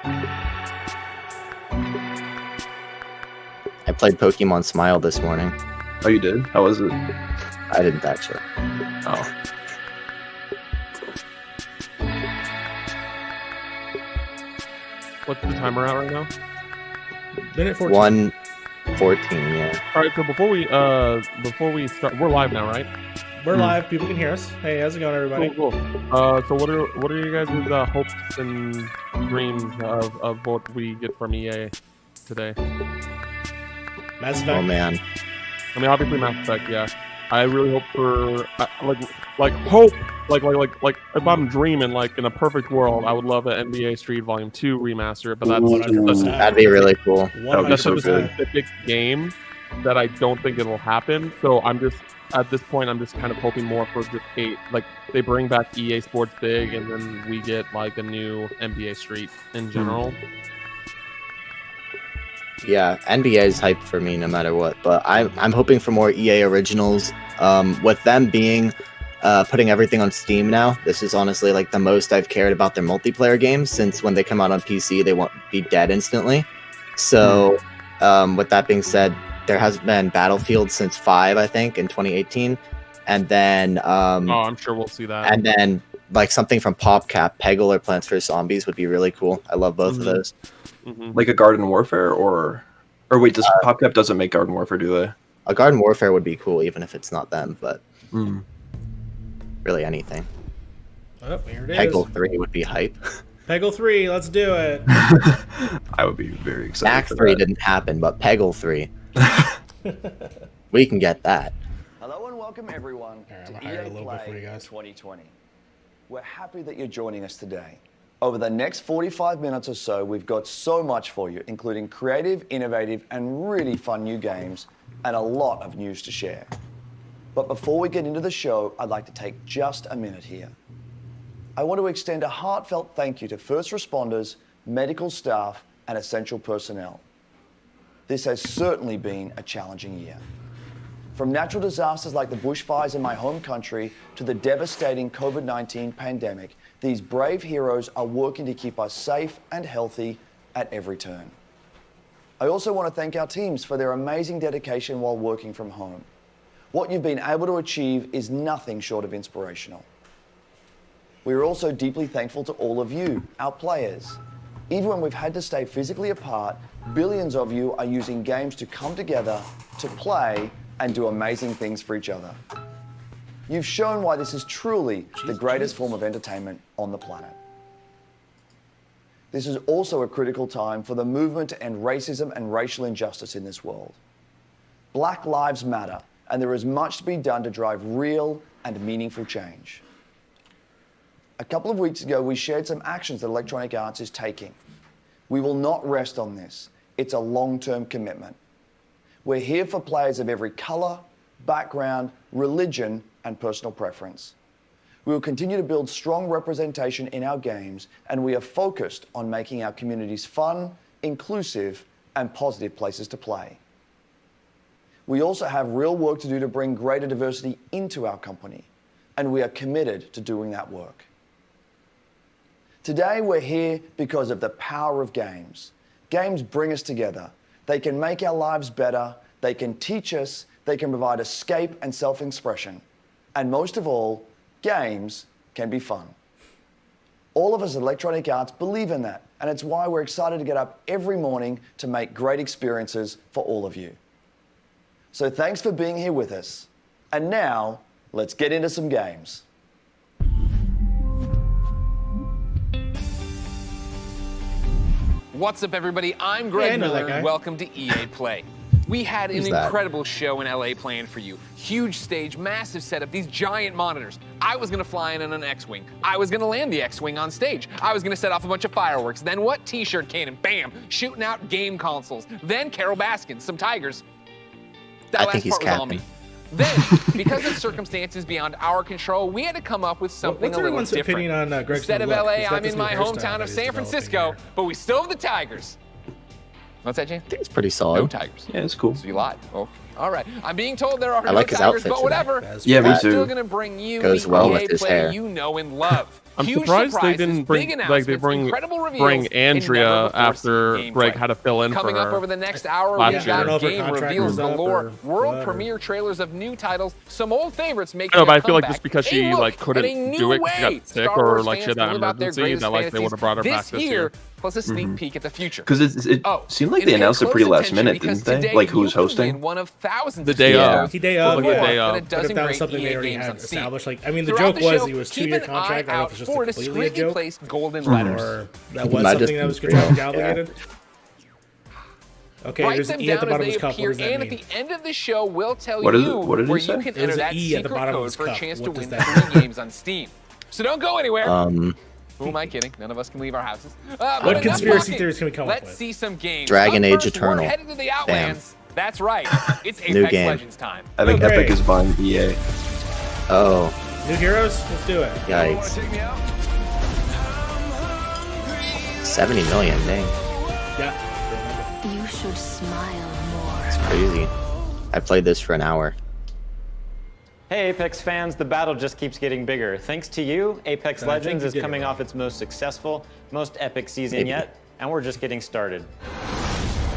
I played Pokemon Smile this morning. Oh, you did? How was it? I didn't actually. Oh. What's the timer at right now? Minute 14. 1:14, yeah. All right, so before we start, we're live now, right? We're live. People can hear us. Hey, how's it going, everybody? Cool. So what are you guys' hopes and dreams of what we get from EA today? Mass Effect. Oh man. I mean, obviously Mass Effect, yeah. I really hope for like if I'm dreaming, like in a perfect world, I would love an NBA Street Volume 2 remaster, but That'd be really cool. That would be so such a good. specific game that I don't think it'll happen. So I'm just at this point, I'm just kind of hoping more for just they bring back EA Sports Big, and then we get like a new NBA Street in general. Yeah, NBA is hyped for me no matter what, but I'm hoping for more EA originals. With them being putting everything on Steam now, this is honestly like the most I've cared about their multiplayer games since when they come out on PC, they won't be dead instantly. So, with that being said, there has been Battlefield since 5, I think, in 2018, and then I'm sure we'll see that. And then like something from PopCap, Peggle or Plants vs Zombies would be really cool. I love both of those. Like a Garden Warfare, or wait, does PopCap doesn't make Garden Warfare, do they? A Garden Warfare would be cool, even if it's not them, but really anything. Oh, here it is. Peggle 3 would be hype. Peggle 3, let's do it. I would be very excited. Act for 3 that. didn't happen, but Peggle 3. We can get that. Hello and welcome everyone I'm to gonna hire EA a little bit for you Play guys. 2020. We're happy that you're joining us today. Over the next 45 minutes or so, we've got so much for you, including creative, innovative, and really fun new games, and a lot of news to share. But before we get into the show, I'd like to take just a minute here. I want to extend a heartfelt thank you to first responders, medical staff, and essential personnel. This has certainly been a challenging year. From natural disasters like the bushfires in my home country to the devastating COVID-19 pandemic, these brave heroes are working to keep us safe and healthy at every turn. I also want to thank our teams for their amazing dedication while working from home. What you've been able to achieve is nothing short of inspirational. We are also deeply thankful to all of you, our players. Even when we've had to stay physically apart, billions of you are using games to come together, to play, and do amazing things for each other. You've shown why this is truly the greatest form of entertainment on the planet. This is also a critical time for the movement to end racism and racial injustice in this world. Black lives matter, and there is much to be done to drive real and meaningful change. A couple of weeks ago, we shared some actions that Electronic Arts is taking. We will not rest on this. It's a long-term commitment. We're here for players of every color, background, religion, and personal preference. We will continue to build strong representation in our games, and we are focused on making our communities fun, inclusive, and positive places to play. We also have real work to do to bring greater diversity into our company, and we are committed to doing that work. Today, we're here because of the power of games. Games bring us together. They can make our lives better, they can teach us, they can provide escape and self-expression. And most of all, games can be fun. All of us at Electronic Arts believe in that, and it's why we're excited to get up every morning to make great experiences for all of you. So thanks for being here with us. And now, let's get into some games. What's up, everybody? I'm Greg I know that Miller, guy. and welcome to EA Play. We had an Who's that? incredible show in LA planned for you. Huge stage, massive setup, these giant monitors. I was gonna fly in on an X-Wing. I was gonna land the X-Wing on stage. I was gonna set off a bunch of fireworks. Then what? T-shirt cannon, bam, shooting out game consoles. Then Carol Baskin, some tigers. That I last think he's part was all capping. me. Then, because of circumstances beyond our control, we had to come up with something What's a little everyone's different. opinion on Greg's Instead new of look? LA, He's got I'm this in new my hairstyle hometown that of he's San developing Francisco, here. but we still have the Tigers. What's that, Jane? I think it's pretty No solid. Tigers. Yeah, it's cool. So you lied. Well, All right. I'm being told there are I no like his tigers, outfit but today. whatever. Yeah, me I'm still too. gonna bring you Goes the well EA with his player hair. you know and love. I'm Huge surprised they surprises, didn't big bring announcements, they bring incredible reveals, and Andrea never-before-seen after Greg gameplay. had to fill in Coming for up her. over the next hour, last we've year. I got don't know if her game contract reveals was up galore, or world what, premiere trailers of new titles, some old favorites making I know, but a I feel like comeback, just because a she look like at couldn't a new do it 'cause she way got sick Star or Wars like she had fans that live out their emergency, greatest that like they would have brought her back this year. plus a sneak peek at the future. Because it Oh, seemed like and they pay announced it close pretty last attention minute, because didn't they? today Like who's you could hosting? win one of thousands The of day Yeah. of. He day Look of, at the yeah. day and of. a But dozen if that was great something EA they already games had on Steam. established, like, I mean, the Throughout joke was show, he was keep 2-year an contract. I eye don't know out if it's just for completely a discreetly joke, placed golden letters. or that was Might something just that was be contractually real, yeah. obligated. Okay, Write there's them an E at the down as bottom of they his cup. What appear, does that and at mean? the end of the show, we'll tell What is you it? What did he where say? you can There's enter an that E at the secret bottom of code his for a cup. chance What to does win that 3 games on Steam. So don't go anywhere. Who am I kidding? None of us can leave our houses. But What enough conspiracy talking. theories can we come up Let's with? see some games. Dragon Up Age first, Eternal. We're headed to the Outlands. That's right. It's New Apex game. Legends time. I think Okay. Epic is buying EA. Oh, New heroes? Let's do it. yikes. 70 million, dang. Yeah. You should smile more. It's crazy. I played this for an hour. Hey Apex fans, the battle just keeps getting bigger. Thanks to you, Apex I think Legends you is did it coming right. off its most successful, most epic season Maybe. yet, and we're just getting started.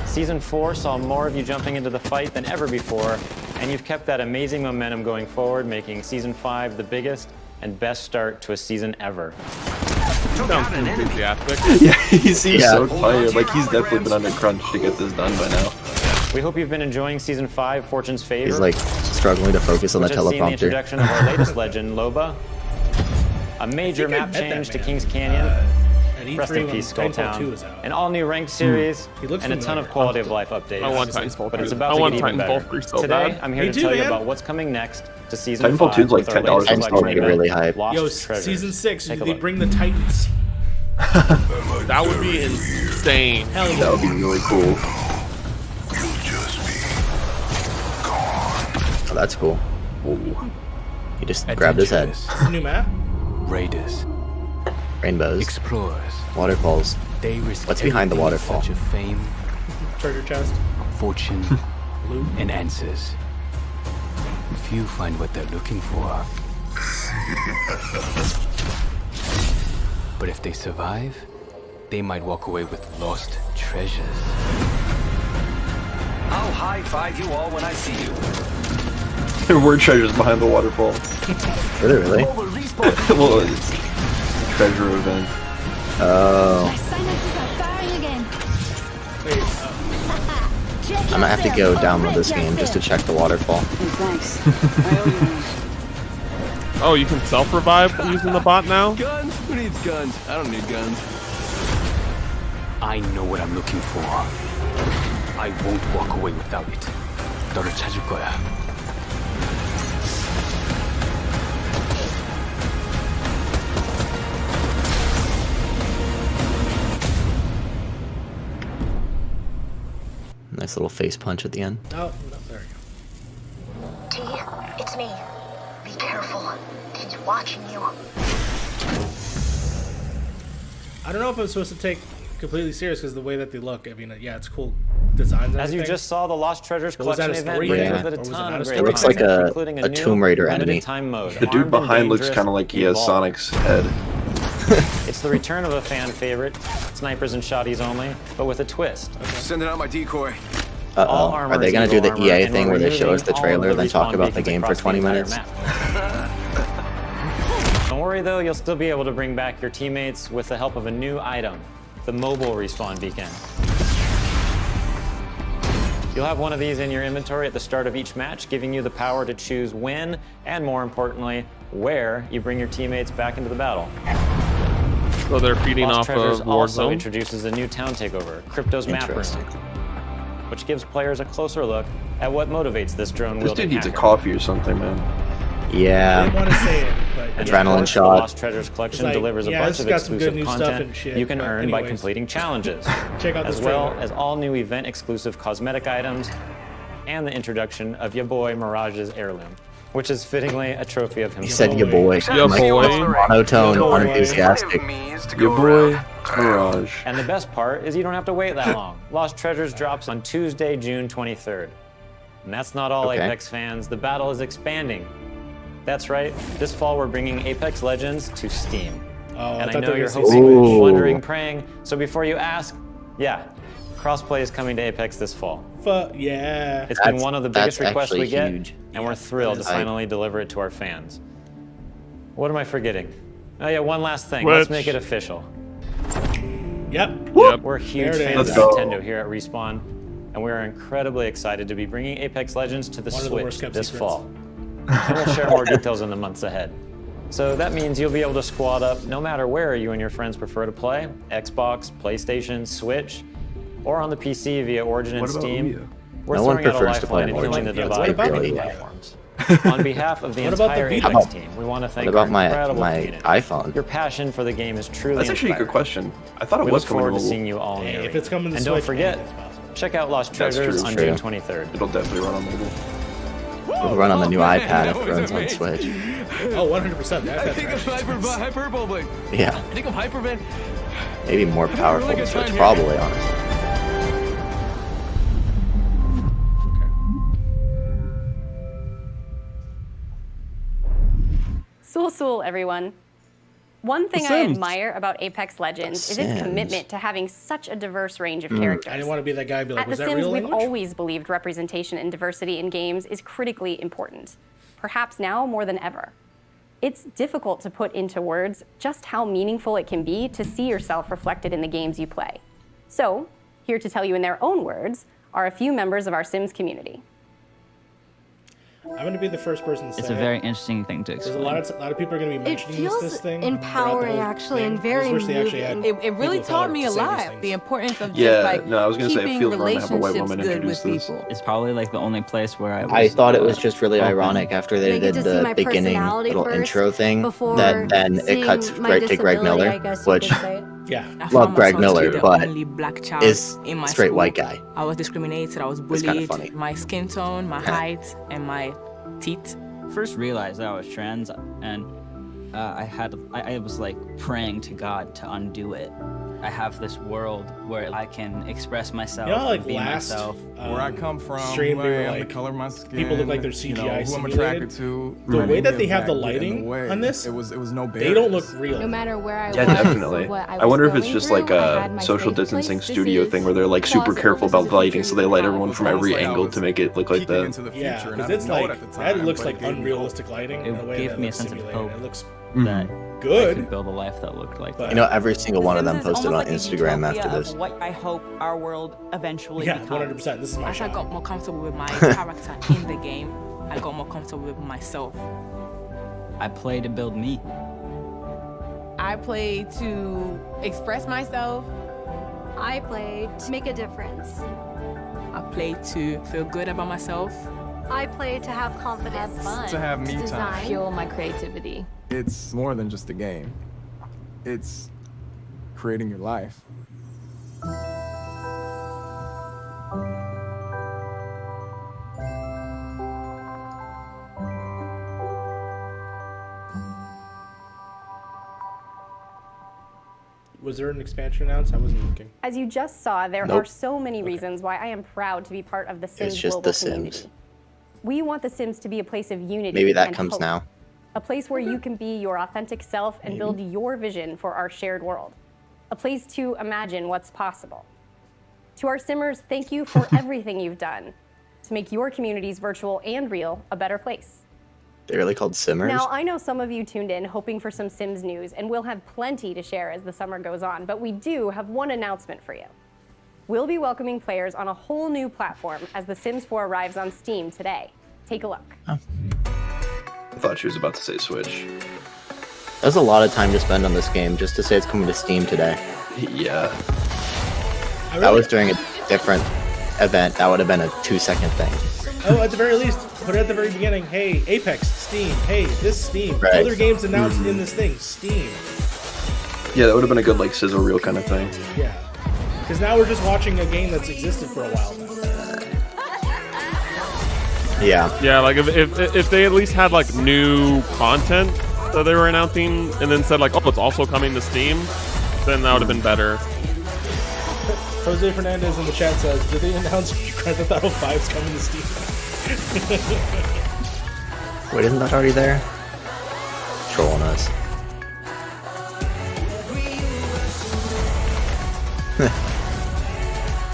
Season 4 saw more of you jumping into the fight than ever before, and you've kept that amazing momentum going forward, making Season 5 the biggest and best start to a season ever. Sounds enthusiastic. Yeah, he seems Yeah. so tired. Like he's definitely been under crunch to get this done by now. We hope you've been enjoying Season 5, Fortune's Favor, He's like struggling to focus on the which has seen the teleprompter. introduction of our latest legend, Loba, a major I map met that change to man, Kings Canyon, at E3 rest in when peace, Titanfall 2 Skulltown, was out. an all-new ranked series, He looks and a ton familiar. of quality of life updates. I want Titanfall 3. But it's about I to want get even Titanfall better. 3 so Today, bad. I'm here Me to too, tell you man. about what's coming next to Season Titanfall 5 2 's like with our $10 latest I'm selection starting to event, really hype. Lost Yo, Treasures. season 6, Take a they look. bring the Titans. That would be insane. Hell That yeah. would be really cool. Oh, that's cool. Ooh. He just grabbed his head. Is this a new map? Raiders, Rainbows, explorers, waterfalls. they risk What's behind the everything in waterfall? search of fame, Treasure chest. fortune, Loot. and answers. Few find what they're looking for. But if they survive, they might walk away with lost treasures. I'll high-five you all when I see you. There were treasures behind the waterfall. Really? Well, it's a treasure event. Oh, My sinuses are firing again. Wait, Check I'm gonna have to go yourself. download this Rent game just to yourself. check the waterfall. Thanks. I owe you one. Oh, you can self-revive using the bot now? Guns? Who needs guns? I don't need guns. I know what I'm looking for. I won't walk away without it. 너를 찾을 거야. Nice little face punch at the end. oh, no, there we go. T, it's me. Be careful. He's watching you. I don't know if I'm supposed to take completely serious because the way that they look. I mean, yeah, it's cool designs. And As you everything. just saw, the Lost Treasures But was that collection a event story brings game? with it Or a was it ton not of a great story It looks like content, a including a new Tomb Raider limited enemy. time mode. The dude Armed and behind looks Dangerous kind of like he has Evolved. Sonic's head. It's the return of a fan favorite, snipers and shotties only, but with a twist. Sending out my decoy. All Uh-oh. armor Are they is gonna do evil the armor, EA and thing we're where they show us removing the all of trailer, then talk respawn about the beacons game for across 20 entire minutes? map. Don't worry though, you'll still be able to bring back your teammates with the help of a new item, the mobile respawn beacon. You'll have one of these in your inventory at the start of each match, giving you the power to choose when, and more importantly, where you bring your teammates back into the battle. So they're feeding Lost off Treasures of also Warzone? introduces a new town takeover, Crypto's Map Room, Interesting. which gives players a closer look at what motivates this This drone-wielding dude needs a hacker. coffee or something, man. I Yeah. didn't want to say it, but And Adrenaline of course, shot. The Lost Treasures collection It's like, delivers a yeah, bunch this of got some good exclusive new stuff content and shit, you can but earn by anyways. completing challenges, check out as this well trailer. as all new event-exclusive cosmetic items, and the introduction of your boy Mirage's heirloom, which is fittingly a trophy of He himself. said, "Ya boy." Ya boy. Monotone, Ya boy. unenthusiastic. Your boy, Mirage. And the best part is you don't have to wait that long. Lost Treasures drops on Tuesday, June 23rd. And that's not all, Okay. Apex fans. The battle is expanding. That's right. This fall, we're bringing Apex Legends to Steam. Oh, And I thought know they were you're gonna say hoping, Switch. wondering, praying. So before you ask, yeah, crossplay is coming to Apex this fall. Yeah. It's been That's- one of the biggest that's requests we actually get, huge. and we're thrilled to is hype. finally deliver it to our fans. What am I forgetting? Oh yeah, one last thing. Let's Switch. make it official. Yep. Yep. We're huge There it fans is. of Let's go. Nintendo here at Respawn, and we are incredibly excited to be bringing Apex Legends to the One of the Switch worst kept this secrets. fall. And we'll share more details in the months ahead. So that means you'll be able to squad up no matter where you and your friends prefer to play, Xbox, PlayStation, Switch, or on the PC via Origin and What about Steam. Wii? We're No one throwing out a prefers to play lifeline and on healing the Origin. Yeah, divide what about between the Wii? platforms. On behalf of the What about the entire Vita? Apex team, we want to thank What about our incredible my community. iPhone? Your passion for the game is truly That's actually a good inspiring. question. I thought it We was look coming forward to to seeing mobile. you all Hey, near if you. it's coming to And Switch, don't forget, it's possible. check out Lost That's Treasures true. on True. June 23rd. It'll definitely run on mobile. We'll run on the new man, iPad that if it was runs on amazing. Switch. Oh, 100%. That, I that's think I'm actually hyperbolic. Yeah, I think I'm hyper, man. maybe more powerful really than good Switch, time here. probably, honestly. Sul, everyone. One thing The I Sims. admire about Apex Legends is its Sims. commitment to having such a diverse range of characters. I didn't want to be that guy and be like, At was The that Sims, real we've language? always believed representation and diversity in games is critically important, perhaps now more than ever. It's difficult to put into words just how meaningful it can be to see yourself reflected in the games you play. So, here to tell you in their own words are a few members of our Sims community. I'm going to be the first person to say It's a very interesting thing to There's explain. a lot of people are going to be It mentioning feels this thing. empowering, throughout the whole actually, thing. and I very just wish they actually had moving. It really people of color taught me to a say these lot. things. The importance of Yeah, just like no, I was gonna say it keeping feels wrong to have a white relationships woman good introduce with this. people. It's probably like the only place where I thought it was just really open. ironic after they I get did to see the my beginning personality little first intro thing before that then it seeing cuts my right to Greg disability, Miller, I guess you which could say. Yeah. I love found Greg myself to Miller, be the but only black child is in my straight school. white guy. I was discriminated. I was It's kinda bullied. funny. My skin tone, my height, and my teeth. First realized that I was trans, and I was like praying to God to undo it. I have this world where I can express myself, You know how, like, and be last myself. Where I come from, stream, who they I were am, like, the color of my skin, people look like they're you know, CGI who I'm simulated. attracted to. The any way that of they have the get in lighting way. on this, it was no they barriers. don't look real. No matter where I Yeah, was, definitely. or what I wonder if was it's just going like through, I a had my social safe distancing place. This studio is thing where they're like super closet careful versus about the lighting, so they light future. everyone from every Honestly, I angle was to make it look like peeking that. into the future, Yeah, and I because didn't it's know like it at the time, that looks but like it gave me unrealistic lighting in a It way gave that me a looks sense of simulated. hope It looks that good. I could build a life that looked like that. You know, every single one of them Sims is posted on almost like a Instagram utopia after of this. What I hope our world eventually Yeah, becomes. 100%. This is my As I shot. got more comfortable with my character in the game, I got more comfortable with myself. I play to build me. I play to express myself. I play to make a difference. I play to feel good about myself. I play to have confidence. To have me time. Design. Fuel my creativity. It's more than just a game. It's creating your life. Was there an expansion announced? I wasn't looking. As you just saw, there Nope. are so many reasons why I am proud to be part of the Sims just global The Sims. community. We want the Sims to be a place of unity. Maybe that and comes hope. now. A place where you can be your authentic self and build your vision for our shared world. A place to imagine what's possible. To our Simmers, thank you for everything you've done to make your communities, virtual and real, a better place. They really called Simmers? Now, I know some of you tuned in hoping for some Sims news, and we'll have plenty to share as the summer goes on, but we do have one announcement for you. We'll be welcoming players on a whole new platform as The Sims 4 arrives on Steam today. Take a look. I thought she was about to say Switch. That's a lot of time to spend on this game just to say it's coming to Steam today. Yeah. That was during a different event. That would have been a 2-second thing. Oh, at the very least, put it at the very beginning. Hey, Apex, Steam. Hey, this Steam. Right. Other games announced in this thing, Steam. Yeah, that would have been a good like sizzle reel kind of thing. Yeah. Because now we're just watching a game that's existed for a while now. Yeah. Yeah, like if they at least had like new content that they were announcing and then said like, oh, it's also coming to Steam, then that would have been better. Jose Fernandez in the chat says, did they announce Grand Theft Auto 5 is coming to Steam? Wait, isn't that already there? Trolling us.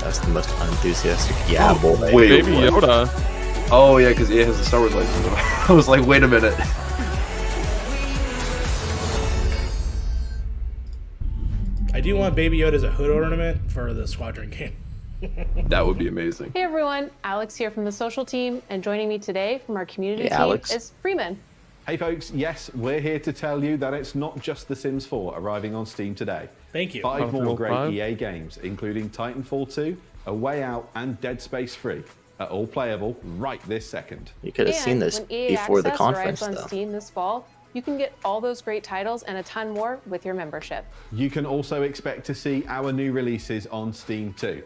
That's the most unenthusiastic. Yeah, boy. Wait, Baby what? Yoda. Oh yeah, because EA has the Star Wars license. I was like, wait a minute. I do want Baby Yoda as a hood ornament for the Squadron game. That would be amazing. Hey everyone, Alex here from the social team, and joining me today from our community Hey, team Alex. is Freeman. Hey folks, yes, we're here to tell you that it's not just The Sims 4 arriving on Steam today. Thank you. 5 more great 5? EA games, including Titanfall 2, A Way Out, and Dead Space 3, are all playable right this second. You could have seen this when EA before the Access conference, arrives on though. Steam this fall, you can get all those great titles and a ton more with your membership. You can also expect to see our new releases on Steam too.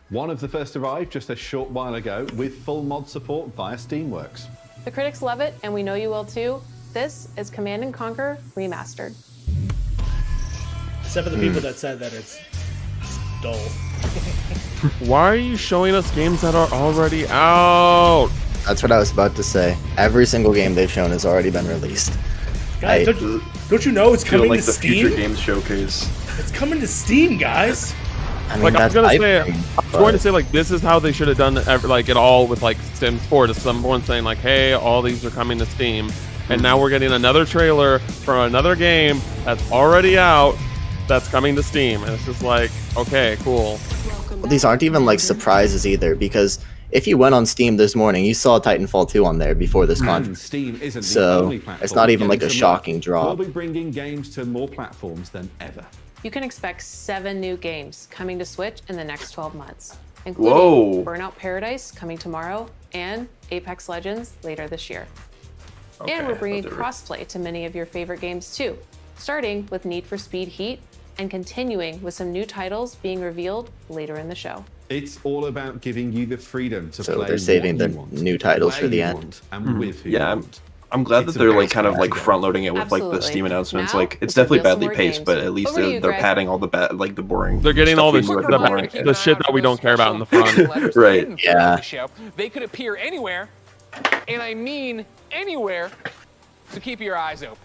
One of the first arrived just a short while ago with full mod support via Steamworks. The critics love it, and we know you will too. This is Command & Conquer Remastered. Except for the people that said that it's dull. Why are you showing us games that are already out? That's what I was about to say. Every single game they've shown has already been released. Guys, don't you know it's coming like to the Steam? Future Games Showcase. It's coming to Steam, guys. I mean, Like I was that's gonna say, hype, I was going to say like this is how they should have done like it all with like Sims 4. To someone saying like, hey, all these are coming to Steam, and now we're getting another trailer for another game that's already out that's coming to Steam, and it's just like, okay, cool. Well, these aren't even like surprises either, because if you went on Steam this morning, you saw Titanfall 2 on there before this conference. Steam isn't the So only platform it's not even like a getting some shocking love. drop. We'll be bringing games to more platforms than ever. You can expect 7 new games coming to Switch in the next 12 months, including Whoa. Burnout Paradise coming tomorrow and Apex Legends later this year. Okay, And we're bringing I'll do it. crossplay to many of your favorite games too, starting with Need for Speed Heat and continuing with some new titles being revealed later in the show. It's all about giving you the freedom to So play they're saving what the you want, new titles where for the you end. want, and with who you Yeah, want. I'm glad It's that they're about like kind of like together. front loading it with like the Absolutely. Steam announcements. Now, Like it's let's definitely reveal some badly more paced, games. but at least Over to you, they're Greg. padding all the like the boring. They're getting all stuff this we shit, would want. the shit that we don't care about in the front. Right. Yeah. They could appear anywhere, and I mean anywhere, so keep your eyes open.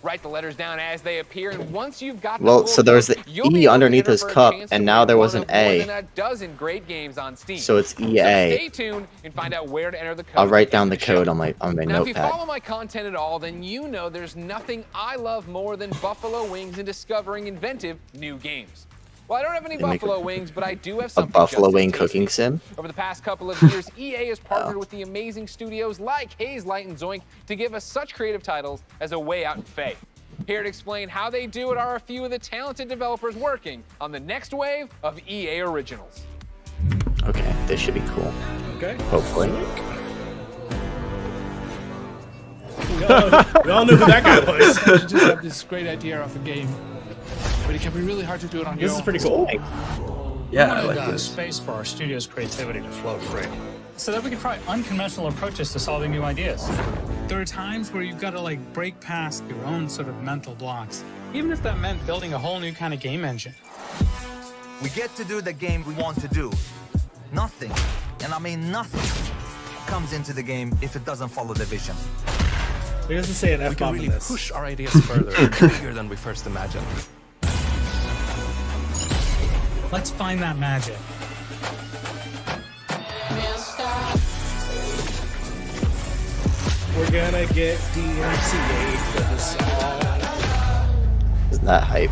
Write the letters down as they appear, and once you've got Well, the so full there was list, the you'll be E able to underneath enter his for a cup, chance and to now win there was one an of more A. than a dozen great games on Steam. So it's So EA. stay tuned and find out where to enter the code. I'll write to down enter the show. code on my Now, if you notepad. follow my content at all, then you know there's nothing I love more than buffalo wings and discovering inventive new games. Well, I don't have any They make buffalo wings, but I do have A something buffalo just as wing tasty. cooking sim? Over the past couple of years, EA has partnered with the amazing studios like Haze Light and Zoink to give us such creative titles as A Way Out and Faye. Here to explain how they do it are a few of the talented developers working on the next wave of EA originals. Okay, this should be cool. Okay. Hopefully. We all knew who that guy was. You just have this great idea of a game, but it can be really hard to do it on your This own. is pretty cool. Yeah, I We like wanted this. space for our studio's creativity to flow free, so that we can try unconventional approaches to solving new ideas. There are times where you've got to like break past your own sort of mental blocks, even if that meant building a whole new kind of game engine. We get to do the game we want to do. Nothing, and I mean nothing, comes into the game if it doesn't follow the vision. He doesn't say an We can F-bomb in really this. push our ideas further and bigger than we first imagined. Let's find that magic. We're gonna get DMCA for this song. Isn't that hype?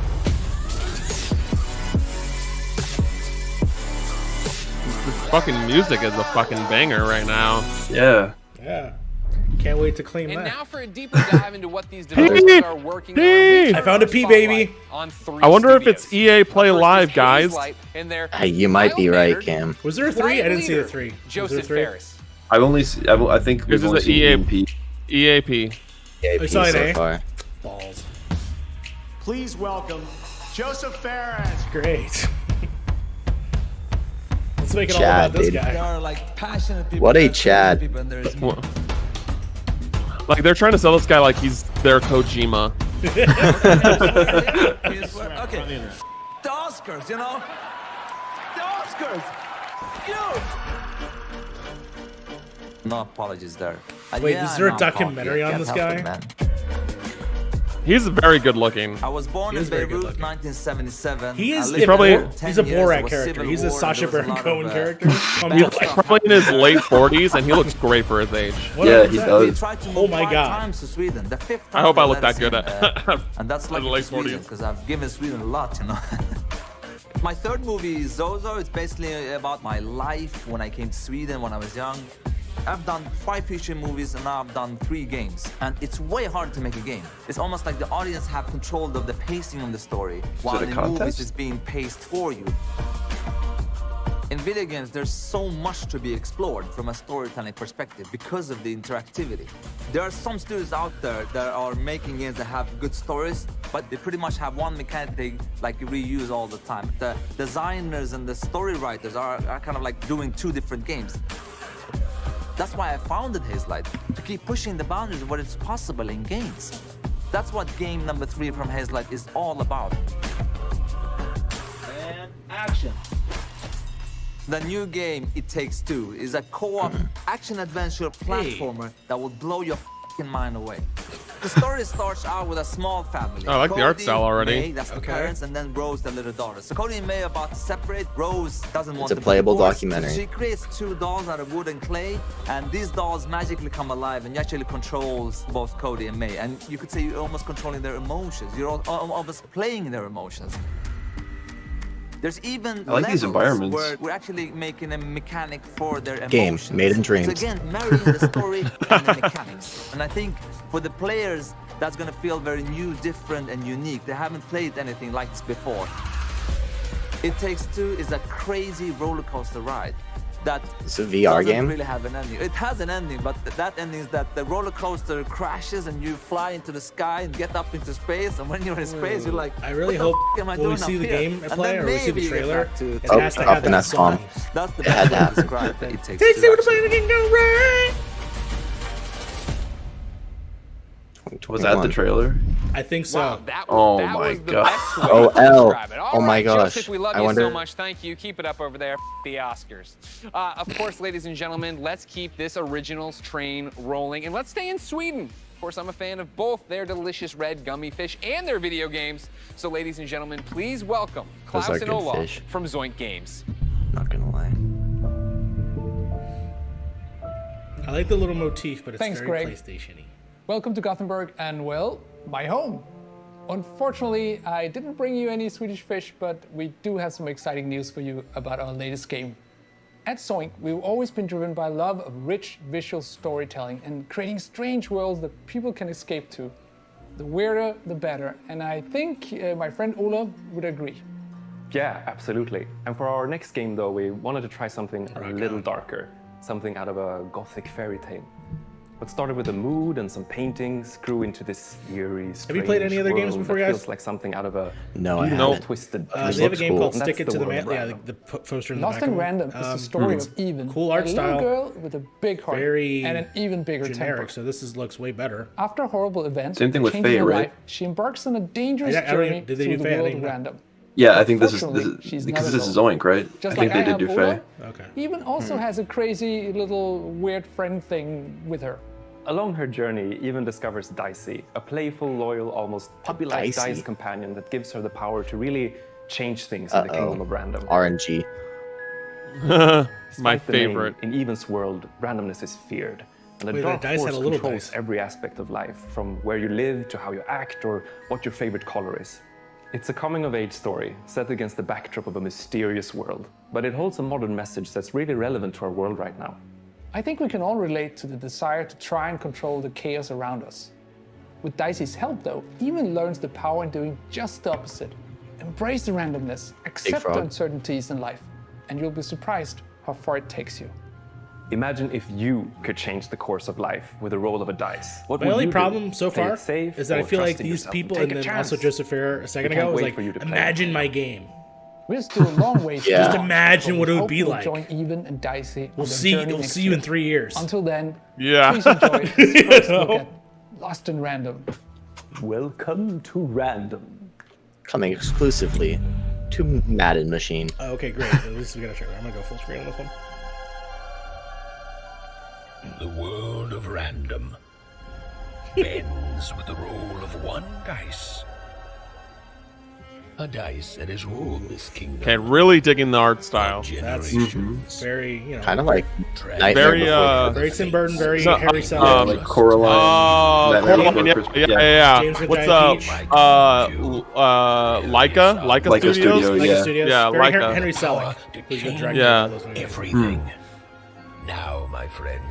This fucking music is a fucking banger right now. Yeah. Yeah. Can't wait to claim And that. now for a deeper dive into what these developers are working on. we I found a turn P, our baby. spotlight on 3 I wonder if studios. it's EA Play Live, guys. Light and their Hey, you might be right, Cam. Was there a 3? I didn't see the 3. Was there a Joseph 3? Ferris. I've only I think This we've is only a seen EA EAP. EAP saw an so A. far. Balls. Please welcome Joseph Ferris. Great. Let's make it all Chad, about this dude. guy. There are like passionate people. What a passionate Chad. people, and there is Wha- Like they're trying to sell this guy like he's their Kojima. Okay. The Oscars, you know? The Oscars! You! No apologies there. Wait, Yeah, is there a I'm documentary cocky. I on can't this help guy? it, man. He's very good looking. I was born in Beirut, 1977. He is. He's probably He's a Borat character. He's a Sacha Baron Cohen character. He's probably in his late 40s, and he looks great for his age. Yeah, he does. Oh my god. I hope I look that good at And that's like the late Sweden, 40s. because I've given Sweden a lot, you know. My third movie, Zozo, it's basically about my life when I came to Sweden when I was young. I've done 5 feature movies and now I've done 3 games. And it's way hard to make a game. It's almost like the audience have control of the pacing of the story, while in movies it's being paced for you. In video games, there's so much to be explored from a storytelling perspective because of the interactivity. There are some studios out there that are making games that have good stories, but they pretty much have one mechanic they like reuse all the time. The designers and the story writers are kind of like doing 2 different games. That's why I founded Hazelight, to keep pushing the boundaries of what is possible in games. That's what game number 3 from Hazelight is all about. And action. The new game, It Takes Two, is a co-op action-adventure platformer that will blow your f***ing mind away. The story starts out with a small family. Oh, I like the art style already. May, that's the parents, and then Rose, the little daughter. So Cody and May are about to separate. Rose doesn't want It's a to be playable divorced, documentary. so she creates 2 dolls out of wood and clay, and these dolls magically come alive, and you actually controls both Cody and May. And you could say you're almost controlling their emotions. You're almost playing their emotions. There's even I like these environments. where we're actually making a mechanic for their Game emotions. made in dreams. So again, marrying the story and the mechanics. And I think for the players, that's gonna feel very new, different, and unique. They haven't played anything like this before. It Takes Two is a crazy roller coaster ride that It's a VR doesn't game? really have an ending. It has an ending, but that ending is that the roller coaster crashes and you fly into the sky and get up into space. And when you're in space, you're like, I really what the hope f*** am I when we doing see up the here? game And play then or we see maybe the you get trailer, back to it It has to Takes have Two. that song. That's the It had best to way to have. describe it. It Takes Takes Two. two to play the game, go right. Was that the trailer? I think so. Oh that my was the god. best way Oh, to L. describe it. All Oh my right, gosh. Joseph, we love I you wonder- so much. Thank you. Keep it up over there. The Oscars. Of course, ladies and gentlemen, let's keep this originals train rolling, and let's stay in Sweden. Of course, I'm a fan of both their delicious red gummy fish and their video games. So, ladies and gentlemen, please welcome Those Klaus are and good Olaf fish. from Zoink Games. Not gonna lie. I like the little motif, but it's Thanks, very Greg. PlayStation-y. Welcome to Gothenburg and, well, my home. Unfortunately, I didn't bring you any Swedish fish, but we do have some exciting news for you about our latest game. At Zoink, we've always been driven by love of rich visual storytelling and creating strange worlds that people can escape to. The weirder, the better, and I think my friend Olaf would agree. Yeah, absolutely. And for our next game, though, we wanted to try something a little darker, something out of a gothic fairy tale. What started with a mood and some paintings grew into this eerie, strange Have you played any other games world before, that guys? feels like something out of a No, I beautiful, haven't. twisted. They have a game called And Stick that's It to the world Man. of Yeah, Random. the poster in the Lost back in of it. Random is the story of Even, cool art a style. little girl with a big heart Very and an even bigger generic, temper. so this looks way better. After a horrible event, Same thing with changing Faye, her right? life, she embarks on a dangerous I don't journey even- did they through do the Faye? I world didn't of know. Random. Yeah, I think this is Unfortunately, she's because not this is alone. Zoink, right? Just I think like they I did do have Faye. Ola, Even also has a crazy little weird friend thing with her. Along her journey, Even discovers Dicey, a playful, loyal, almost puppy-like Dicey? dice companion that gives her the power to really change things in the kingdom of Random. RNG. Despite My the name, favorite. in Even's world, randomness is feared. And the Wait, dark that dice had force a little controls dice. every aspect of life, from where you live to how you act or what your favorite color is. It's a coming-of-age story set against the backdrop of a mysterious world, but it holds a modern message that's really relevant to our world right now. I think we can all relate to the desire to try and control the chaos around us. With Dicey's help, though, Even learns the power in doing just the opposite. Embrace the randomness, accept frog. uncertainties in life, and you'll be surprised how far it takes you. Imagine if you could change the course of life with the roll of a dice. What My would only you do? problem so Play far it safe is that I or feel like trust in these yourself people, take and a then also chance? Joseph Ferrer a second We ago, can't was wait like, for you to play. imagine my game. We're still a long way Yeah. Just imagine what it would Hope be you'll like. Join Even and Dicey. We'll see you in 3 years. Until then, Yeah. please enjoy this first look at Lost in Random. Welcome to Random. Coming exclusively to Madden Machine. Okay, great. At least we got a trailer. I'm gonna go full screen on this one. The world of random bends with the roll of one dice. A dice that has ruled this kingdom. Okay, really digging the art style. That's very, you know, Kind of like very very Tim Burton, very Harry Seldon. Like Coraline. Coraline, yeah. What's up? Leica Studios. Leica Studios. Yeah, very Leica. Henry Selick, who's been directing Yeah. all those movies. Everything. Now, my friend,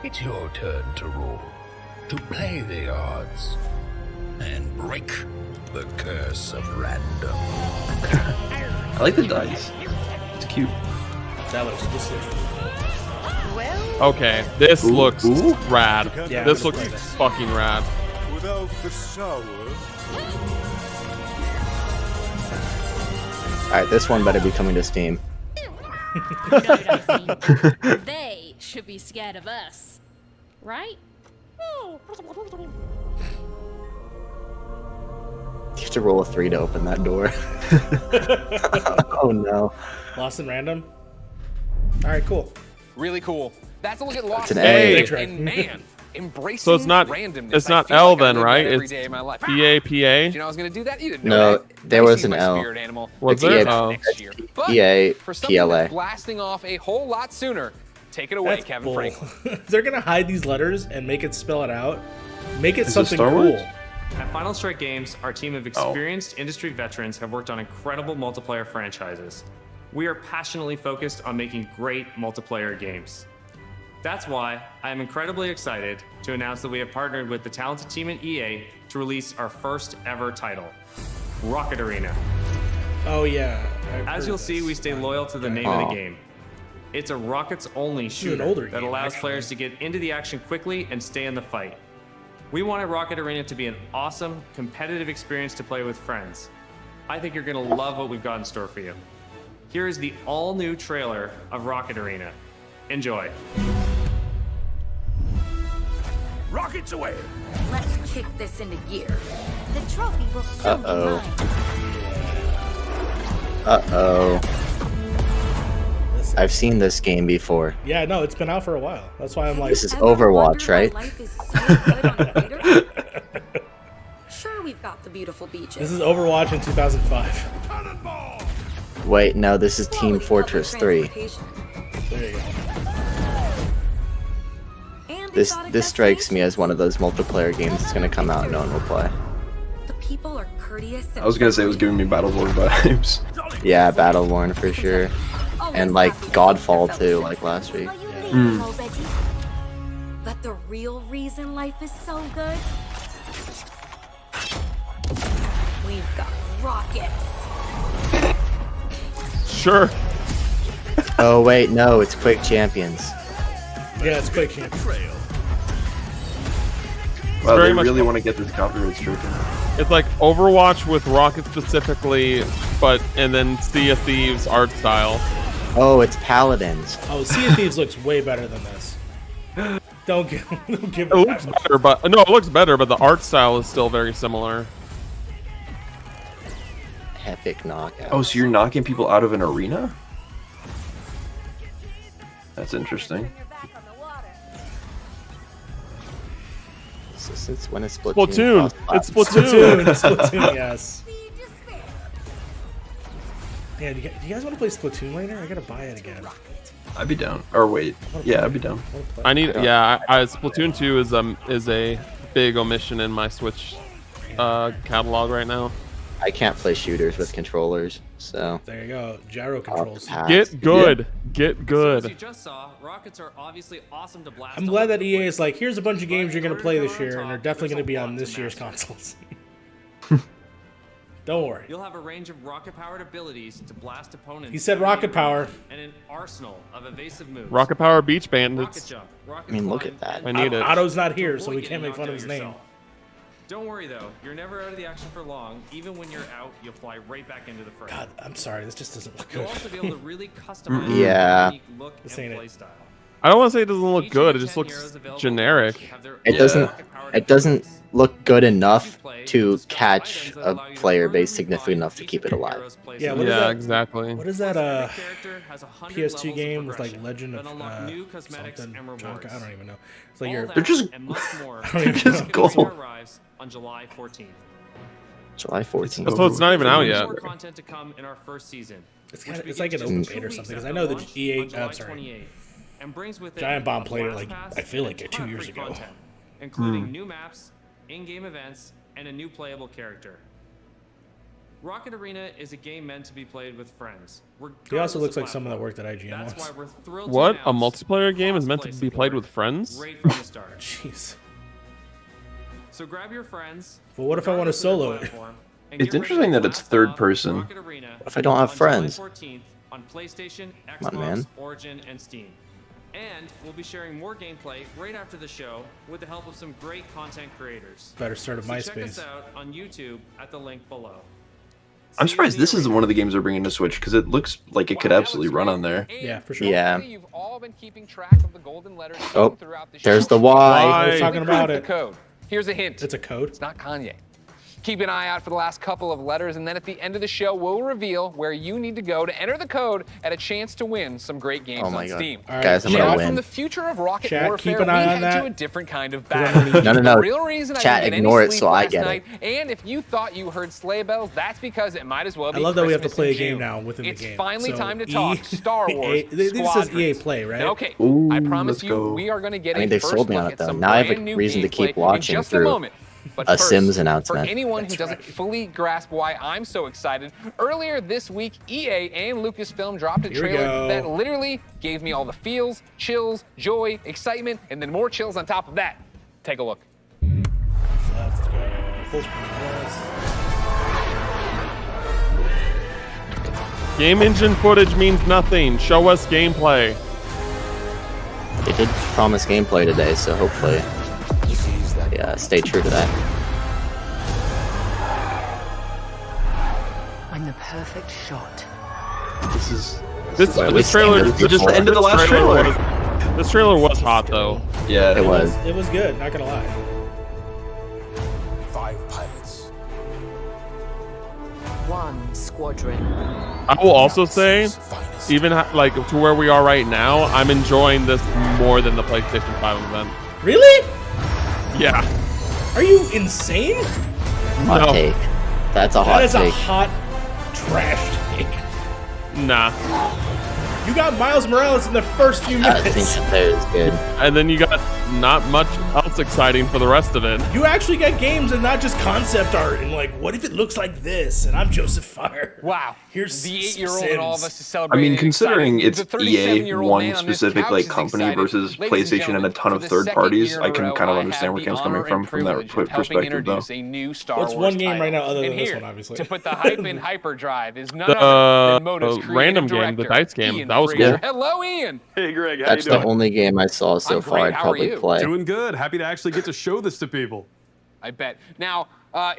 it's your turn to roll, to play the odds, and break the curse of random. I like the dice. It's cute. That looks Okay, this looks rad. Yeah, this it looks looks nice. fucking rad. Without the sour. Alright, this one better be coming to Steam. They should be scared of us, right? You have to roll a 3 to open that door. Oh no. Lost in Random. All right, cool. Really cool. That's a look at Lost an in A. Random, and man, embracing So it's not randomness. it's I not feel L like I then, live that right? every It's day of my life. PA. Did you know I was gonna do that? You didn't know No, that. there Nice was seeing an my L. spirit animal. Was It's there? EA Oh. next year. But EA, for something PLA. that's blasting off a whole lot sooner, take it away, That's Kevin bull. Franklin. They're gonna hide these letters and make it spell it out. Make it Is it something Star cool. Wars? At Final Strike Games, our team of experienced industry veterans have worked on incredible multiplayer franchises. We are passionately focused on making great multiplayer games. That's why I am incredibly excited to announce that we have partnered with the talented team at EA to release our first ever title, Rocket Arena. Oh yeah. As you'll see, we stay loyal to the name of the game. It's a rockets-only shooter older that game, allows actually. players to get into the action quickly and stay in the fight. We wanted Rocket Arena to be an awesome, competitive experience to play with friends. I think you're going to love what we've got in store for you. Here is the all-new trailer of Rocket Arena. Enjoy. Rockets away! Let's kick this into gear. The trophy will soon be Uh-oh. mine. Uh-oh. I've seen this game before. Yeah, no, it's been out for a while. That's why I'm like. This is Overwatch, right? Sure, we've got the beautiful beaches. This is Overwatch in 2005. Wait, no, this is Team Fortress 3. There you go. This strikes me as one of those multiplayer games that's gonna come out and no one will play. The people are courteous. I was gonna say it was giving me Battleborn vibes. Yeah, Battleborn for sure. And like Godfall too, like last week. But the real reason life is so good, we've got rockets. Sure. Oh wait, no, it's Quick Champions. Yeah, it's Quick Champions. Wow, Very they much- really want to get this copyright stricken. It's like Overwatch with rockets specifically, but and then Sea of Thieves art style. Oh, it's Paladins. Oh, Sea of Thieves looks way better than this. Don't give It it looks that much. better, but no, it looks better, but the art style is still very similar. Epic knockout. Oh, so you're knocking people out of an arena? That's interesting. So since when is Splatoon? Splatoon. It's Splatoon. Splatoon. Splatoon, yes. Yeah, do you guys want to play Splatoon later? I gotta buy it again. I'd be down. Or wait, yeah, I'd be down. I need, yeah. Splatoon 2 is a big omission in my Switch catalog right now. I can't play shooters with controllers, so. There you go, gyro controls. Get good, get As you good. just saw, rockets are obviously awesome to blast. I'm glad that EA is like, here's a bunch of games you're gonna play this year, and they're definitely gonna be on this year's consoles. Don't worry. You'll have a range of rocket-powered abilities to blast opponents. He said rocket power. And an arsenal of evasive moves. Rocket Power Beach Rocket Bandits. jump, rocket I mean, look climb, at that. I need it. Otto's not here, so avoid we getting can't make fun knocked of his out name. yourself. Don't worry though, you're never out of the action for long. Even when you're out, you'll fly right back into the fray. God, I'm sorry, this just doesn't look You'll good. also be able to really customize Yeah. your unique look This and ain't it. play style. I don't want to say it doesn't look Each good. of It the just 10 looks heroes available generic. have their It own doesn't. rocket-powered It doesn't. abilities. look good enough to catch a player base significant enough to keep it alive. Yeah, exactly. What is that PS2 game with like Legend of something? I don't even know. It's like They're just they're just gold. On July 14th. July 14th. So it's not even out yet. More content to come in our first season. It's like an open beta or something. Because I know the EA. I'm sorry. And brings with it Giant Bomb played it like I feel like 2 years ago. Content, including new maps, in-game events, and a new playable character. Rocket Arena is a game meant to be played with friends. He also looks like someone that worked at IGN That's once. why we're thrilled What? to A multiplayer game is meant to be played with friends? right from the start. Jeez. So grab your friends. Well, what if I want to solo it? It's interesting that it's third person. What if I don't have friends? On PlayStation, Come on, Xbox, man. Origin, and Steam. And we'll be sharing more gameplay right after the show with the help of some great content creators. Better start a So check us MySpace. out on YouTube at the link below. I'm surprised this is one of the games they're bringing to Switch because it looks like it could absolutely run on there. Yeah, for sure. Yeah. You've all been keeping track of the golden letters Oh, throughout the there's show. the Y. I was talking about The it. code. Here's a hint. It's a code. It's not Kanye. Keep an eye out for the last couple of letters, and then at the end of the show, we'll reveal where you need to go to enter the code at a chance to win some great games Oh my on God. Steam. All right, Guys, I'm Now, gonna from win. the future of Rocket Chat, Warfare, keep an eye we on head to that. a different kind of I'm battle. gonna No, no, The no. real reason I Chat, didn't get ignore any it sleep so I last get night, it. and if you thought you heard sleigh bells, that's because it might as well be I love that we have to Christmas play a in game June. now within It's the game. finally So time to talk Star Wars This says EA Squadrons. Play, right? Okay, Ooh, I promise let's you, go. we are going to get I mean, a they first sold me look on it, at though. some Now I have a brand new reason to keep gameplay watching in just through a moment. But a first, Sims announcement. For anyone who That's doesn't right. fully grasp why I'm so excited, earlier this week, EA and Lucasfilm dropped a Here we trailer go. that literally gave me all the feels, chills, joy, excitement, and then more chills on top of that. Take a look. Let's go. Full screen, yes. Game engine footage means nothing. Show us gameplay. They did promise gameplay today, so hopefully, yeah, stay true to that. When the perfect shot. This why we trailer stand there just the end of the last trailer. This trailer was hot though. Yeah, It was. It was good, not gonna lie. 5 pilots. 1 squadron. I will also say, even like to where we are right now, I'm enjoying this more than the PlayStation 5 event. Really? Yeah. Are you insane? Hot No. take. That's a That hot is a take. hot trash take. Nah. You got Miles Morales in the first few I think minutes. that is good. And then you got not much else exciting for the rest of it. You actually get games and not just concept art and like, what if it looks like this? And I'm Joseph Fire. Wow. Here's the 8-year-old and all of us to I celebrate. mean, and considering excited. it's The EA, 37-year-old one man on this specific couch like is company excited. versus Ladies and PlayStation and a gentlemen, ton for of the third second parties, year I in a can row, kind of I understand have where the Cam's coming honor and from that privilege of helping perspective, though. introduce a new Star What's Wars one game right now title. other than And this here, one, obviously? to put the hype in hyperdrive is none The other than Motive's creative random game, the director, dice game, Ian that was Fraser. cool. Hello, Ian. Hey, Greg, how That's you the doing? only game I saw so I'm far great. I'd How are probably you? play. Doing good. Happy to actually get to show this to people. I bet. Now,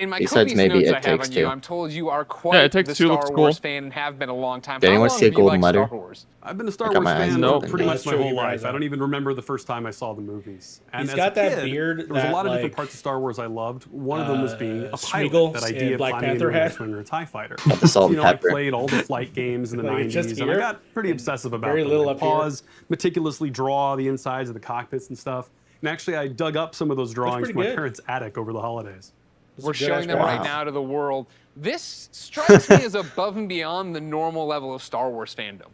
in my Besides copious maybe notes It I have Takes on you, Two. I'm told you are Yeah, quite It Takes the Two Star looks Wars cool. fan and have been a long time. Did How anyone long see a have you golden liked letter? Star Wars? I've been a Star I got Wars my eyes fan open. for pretty much Let's my show whole you life. guys I out. don't even remember the first time I saw the movies. And He's as got a that kid, beard there was a that, lot of like, different parts of Star Wars I loved. One of them was being a pilot, Smeagol that in idea of Black climbing Panther into a had. X-Wing or a TIE fighter. Got the salt and I pepper. played all the flight games in the Like, just 90s, and I here? got pretty obsessive about Very them. little I up here. pause, meticulously draw the insides of the cockpits and stuff. And actually, I dug up some of those drawings pretty from my good. parents' attic over the holidays. We're This is a good showing them ass right box. now to the world. This strikes me as above and beyond the normal level of Star Wars fandom.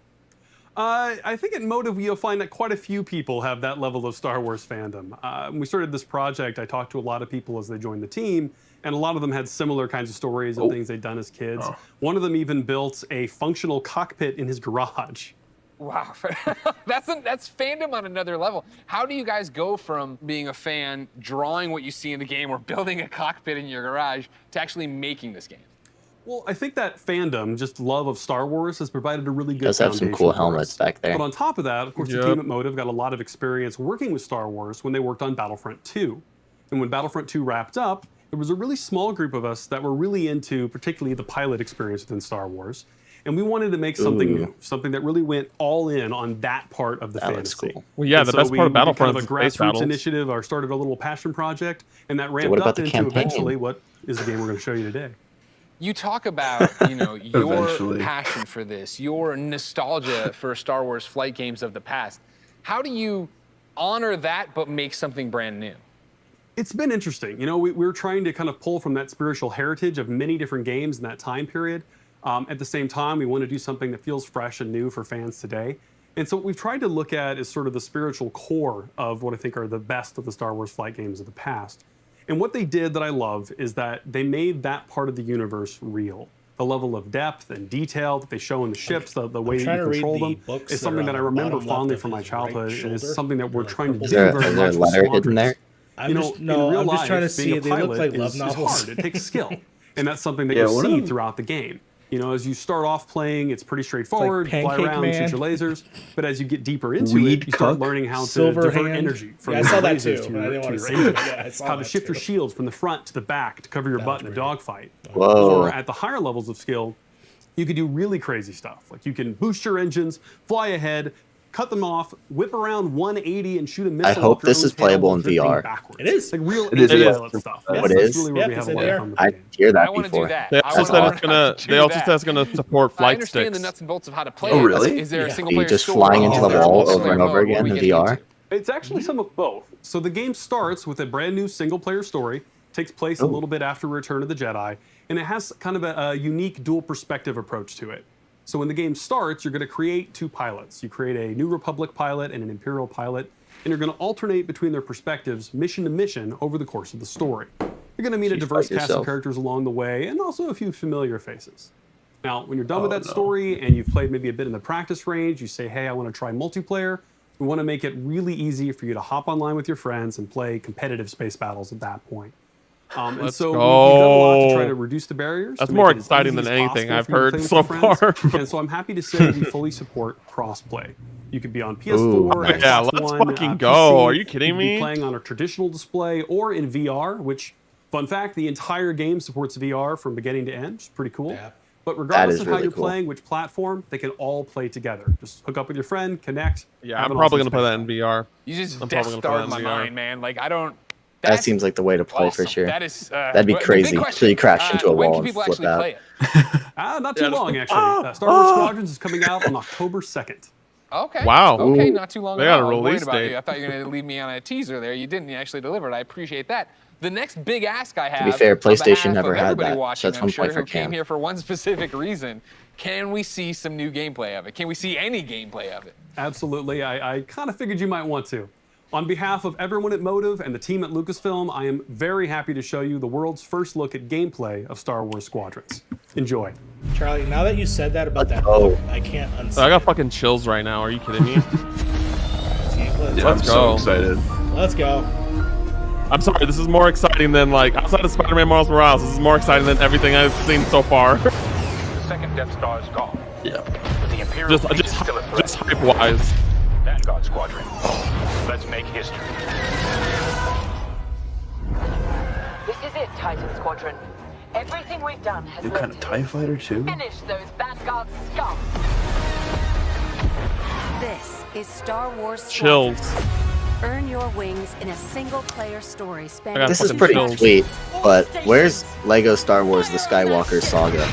I think at Motive you'll find that quite a few people have that level of Star Wars fandom. When we started this project, I talked to a lot of people as they joined the team, and a lot of them had similar kinds of stories and things they'd done as kids. One of them even built a functional cockpit in his garage. Wow, that's fandom on another level. How do you guys go from being a fan, drawing what you see in the game, or building a cockpit in your garage, to actually making this game? Well, I think that fandom, just love of Star Wars, has provided a really good Does have some foundation cool for helmets us. back there. But on top of that, of course, the Yep. team at Motive got a lot of experience working with Star Wars when they worked on Battlefront 2. And when Battlefront 2 wrapped up, there was a really small group of us that were really into particularly the pilot experience within Star Wars. And we wanted to make something new, something that really went all in on that part of the fantasy. Cool. Well, yeah, And the so best part of we did Battlefront kind is of a space grassroots battles. initiative, or started a little passion project, and that ramped what about up the into campaign? eventually what is the game we're going to show you today. You talk about, your Eventually. passion for this, your nostalgia for Star Wars flight games of the past. How do you honor that but make something brand new? It's been interesting. We were trying to kind of pull from that spiritual heritage of many different games in that time period. At the same time, we want to do something that feels fresh and new for fans today. And so what we've tried to look at is sort of the spiritual core of what I think are the best of the Star Wars flight games of the past. And what they did that I love is that they made that part of the universe real. The level of depth and detail that they show in the ships, the way that you control them, is something that I remember fondly from my childhood, and it's something that we're trying to do very much. Is there a letter hidden there? In real life, trying to see. being a They look pilot like love is novels. hard. It takes skill, and that's something that you see throughout the game. As you start off playing, it's pretty straightforward. It's like fly Pancake around, Man. shoot your lasers. But as you get deeper into Weed it, you start cuck. learning how to Silver divert hand. energy from Yeah, I your saw that lasers too, to but I your, didn't to want your to see it. engines. Yeah, I saw How to that shift your too. shields from the front to the back to cover your butt in a dogfight. Whoa. Or at the higher levels of skill, you could do really crazy stuff. Like you can boost your engines, fly ahead, cut them off, whip around 180 and shoot a missile. I hope off your this own is playable tail in drifting VR. backwards. It is. Like real It is, pilot yes. stuff. Oh, That's it is? really where we have a lot of fun with the I game. hear that I want to do before. that. They I also wanna said learn it's how gonna. to They do also that. said it's gonna support I flight understand sticks. the nuts and bolts of how to play Oh, it. really? Is there a Are single you player just story? flying into the Is there a wall multiplayer over and mode? over What are again we in getting VR? into? It's actually some of both. So the game starts with a brand new single-player story, takes place a little bit after Return of the Jedi, and it has kind of a unique dual perspective approach to it. So when the game starts, you're going to create two pilots. You create a New Republic pilot and an Imperial pilot, and you're going to alternate between their perspectives mission to mission over the course of the story. You're going to meet a diverse cast of characters along the way, and also a few familiar faces. Now, when you're done with that story and you've played maybe a bit in the practice range, you say, hey, I want to try multiplayer. We want to make it really easy for you to hop online with your friends and play competitive space battles at that point. And Let's so go. we've done a lot to try to reduce the barriers. That's to more make it as exciting easy than as anything possible I've for you to heard play with so your friends. far. And so I'm happy to say that we fully support crossplay. You could be on PS4, Xbox Yeah, let's One, fucking PC. go. Are you kidding You could be me? playing on a traditional display or in VR, which, fun fact, the entire game supports VR from beginning to end, which is pretty cool. Yeah. But regardless is of how really you're cool. playing, which platform, they can all play together. Just hook up with your friend, connect. Yeah, have I'm an probably awesome gonna play space that in VR. You just I'm Death probably gonna play Starred that my in VR. mind, man. Like, I don't... That That's seems like the way to play for awesome. sure. That is, That'd be but the big crazy question, till you crash into a when wall can and people flip actually out. play it? Not too long, actually. Star Wars Squadrons is coming out on October 2nd. Okay. Wow. Okay, Ooh. not too long They ago. got a I was worried release about date. you. I thought you were going to leave me on a teaser there. You didn't. You actually delivered. I appreciate that. The next big ask I have, be fair, on PlayStation behalf never of had everybody that, so watching, that's I'm one sure, point for who came Cam. here for one specific reason, can we see some new gameplay of it? Can we see any gameplay of it? Absolutely. I kind of figured you might want to. On behalf of everyone at Motive and the team at Lucasfilm, I am very happy to show you the world's first look at gameplay of Star Wars Squadrons. Enjoy. Charlie, now that you said that about that, I can't unsee I got fucking chills right now. Are you kidding me? Yeah, I'm Let's so go. excited. Let's go. I'm sorry. This is more exciting than like outside of Spider-Man Miles Morales. This is more exciting than everything I've seen so far. The second Death Star is gone. Yeah. But the Imperial fleet is still a threat. just hype wise. Vanguard Squadron. Let's make history. This is it, Titan Squadron. Everything we've done has New led kind of to TIE fighter too? finish those Vanguard scum. This is Star Wars Chills. Squadrons. Earn your wings in a single-player story spanning. This is pretty sweet, but where's Lego Star Wars: The Skywalker Saga?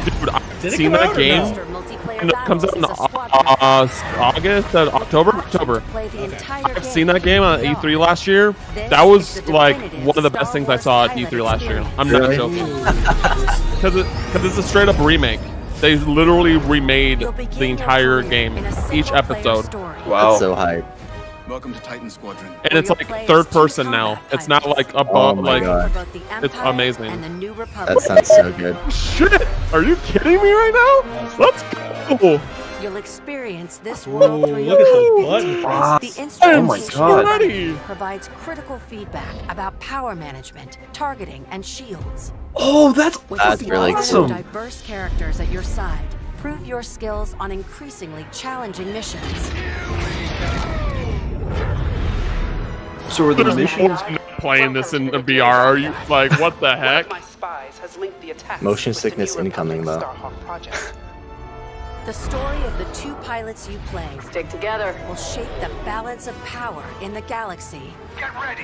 Dude, I've Did it seen come that out or game. no? And it comes out in August, October. I've seen that game on E3 last year. That was like one of the best things I saw at E3 last year. I'm not joking. Because it's a straight up remake. They literally remade the entire game, each episode. Wow. That's so hype. Welcome to Titan Squadron. And it's like third person now. It's not like above, my like God. it's amazing. That sounds so good. Shit! Are you kidding me right now? Let's go! You'll experience this world through look at the button The press. instrument Oh my God. provides critical feedback about power management, targeting, and shields. Oh, that's With That's a really squad cool. of diverse characters at your side, prove your skills on increasingly challenging missions. So are the There's missions? more playing this in the VR. Are you like what the heck? My spies has linked the attack Motion sickness incoming though. The story of the 2 pilots you play Stick together. will shape the balance of power in the galaxy. Get ready.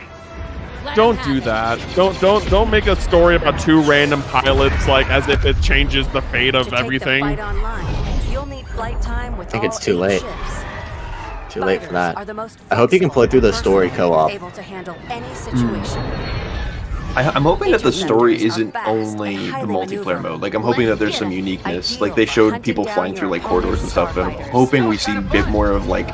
Don't do that. Don't make a story about 2 random pilots like as if it changes the fate of To take everything. the fight online, you'll need flight time with I think it's all too 8 late. ships. Too late for that. Are the most I hope you can play through the story co-op. able to handle any situation. I'm hoping that the story isn't only the multiplayer mode. Like, I'm hoping that there's some uniqueness. Like, they showed people flying through, like, corridors and stuff, and I'm hoping we see a bit more of, like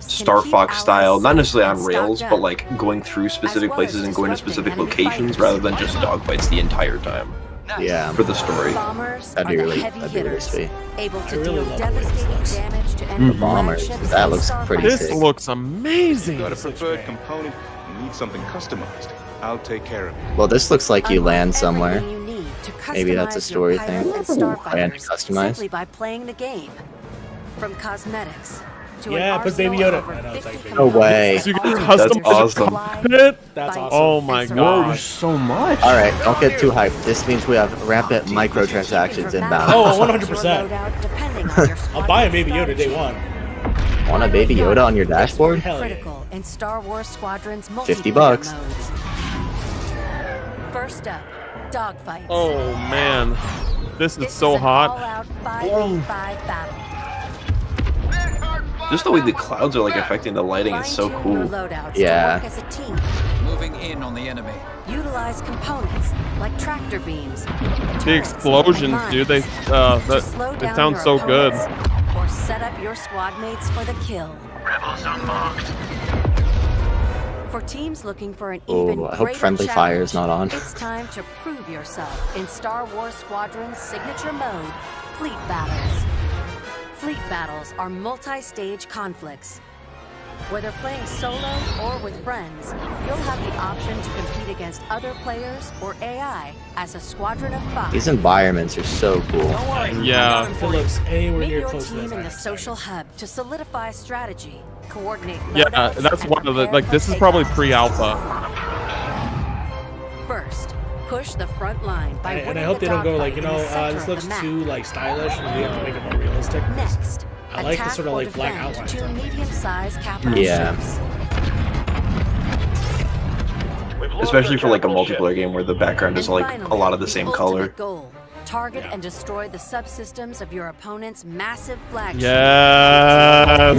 Star Fox style, not necessarily on rails, but, like, going through specific places and going to specific locations rather than just dogfights the entire time. Yeah. For the story. That'd be really sweet. Able to deal devastating damage to enemy Bombers. flagships That and looks pretty This sick. looks amazing. Got a preferred component? You need something customized. I'll take care of it. Well, this looks like you land somewhere. everything you need to Maybe that's a customize story your thing. pilot and starfighters Land customized. simply by playing the game. From cosmetics to Yeah, an put Baby arsenal Yoda. of I know, over it's like 50 Baby No way. So you can That's customize awesome. it? That's awesome. Oh my Whoa, god. there's so much. All right, don't get too hyped. This means we have rampant microtransactions inbound. Oh, 100%. I'll buy a Baby Yoda day 1. Want a Baby Yoda on your dashboard? Hell yeah. critical in Star Wars Squadron's multiplayer 50 bucks. modes. First up, dogfights. Oh man. This is This so is an hot. all-out 5v5 battle. Just the way the clouds are, like, affecting the lighting is so Fine-tune your cool. loadouts Yeah. to work as a team. Moving in on the enemy. Utilize components like tractor beams. The explosions, dude. They it sounds so good. Or set up your squad mates for the kill. Rebels unmarked. For teams looking for an even Oh, I hope greater friendly fire is challenge, not on. It's time to prove yourself in Star Wars Squadron's signature mode, Fleet Battles. Fleet battles are multi-stage conflicts. Whether playing solo or with friends, you'll have the option to compete against other players or AI as a squadron of 5. These environments are so cool. Yeah. If it looks anywhere Meet near your close to team this, in the I'm social hub to solidify strategy, coordinate Yeah, loadouts, that's and one of the prepare like this for is probably takeoff. pre-alpha. First, push the front line by And I winning hope the they don't go like, dogfight in the center this of looks the map. too like stylish, and we have to make it more realistic. Next, I like the attack sort of or like black defend outlines. 2 medium-sized capital Yeah. ships. Especially for, like, a multiplayer game where the background is, And like, finally, a lot of the same color. ultimate goal. Target and destroy the subsystems of your opponent's massive flagship. Yes.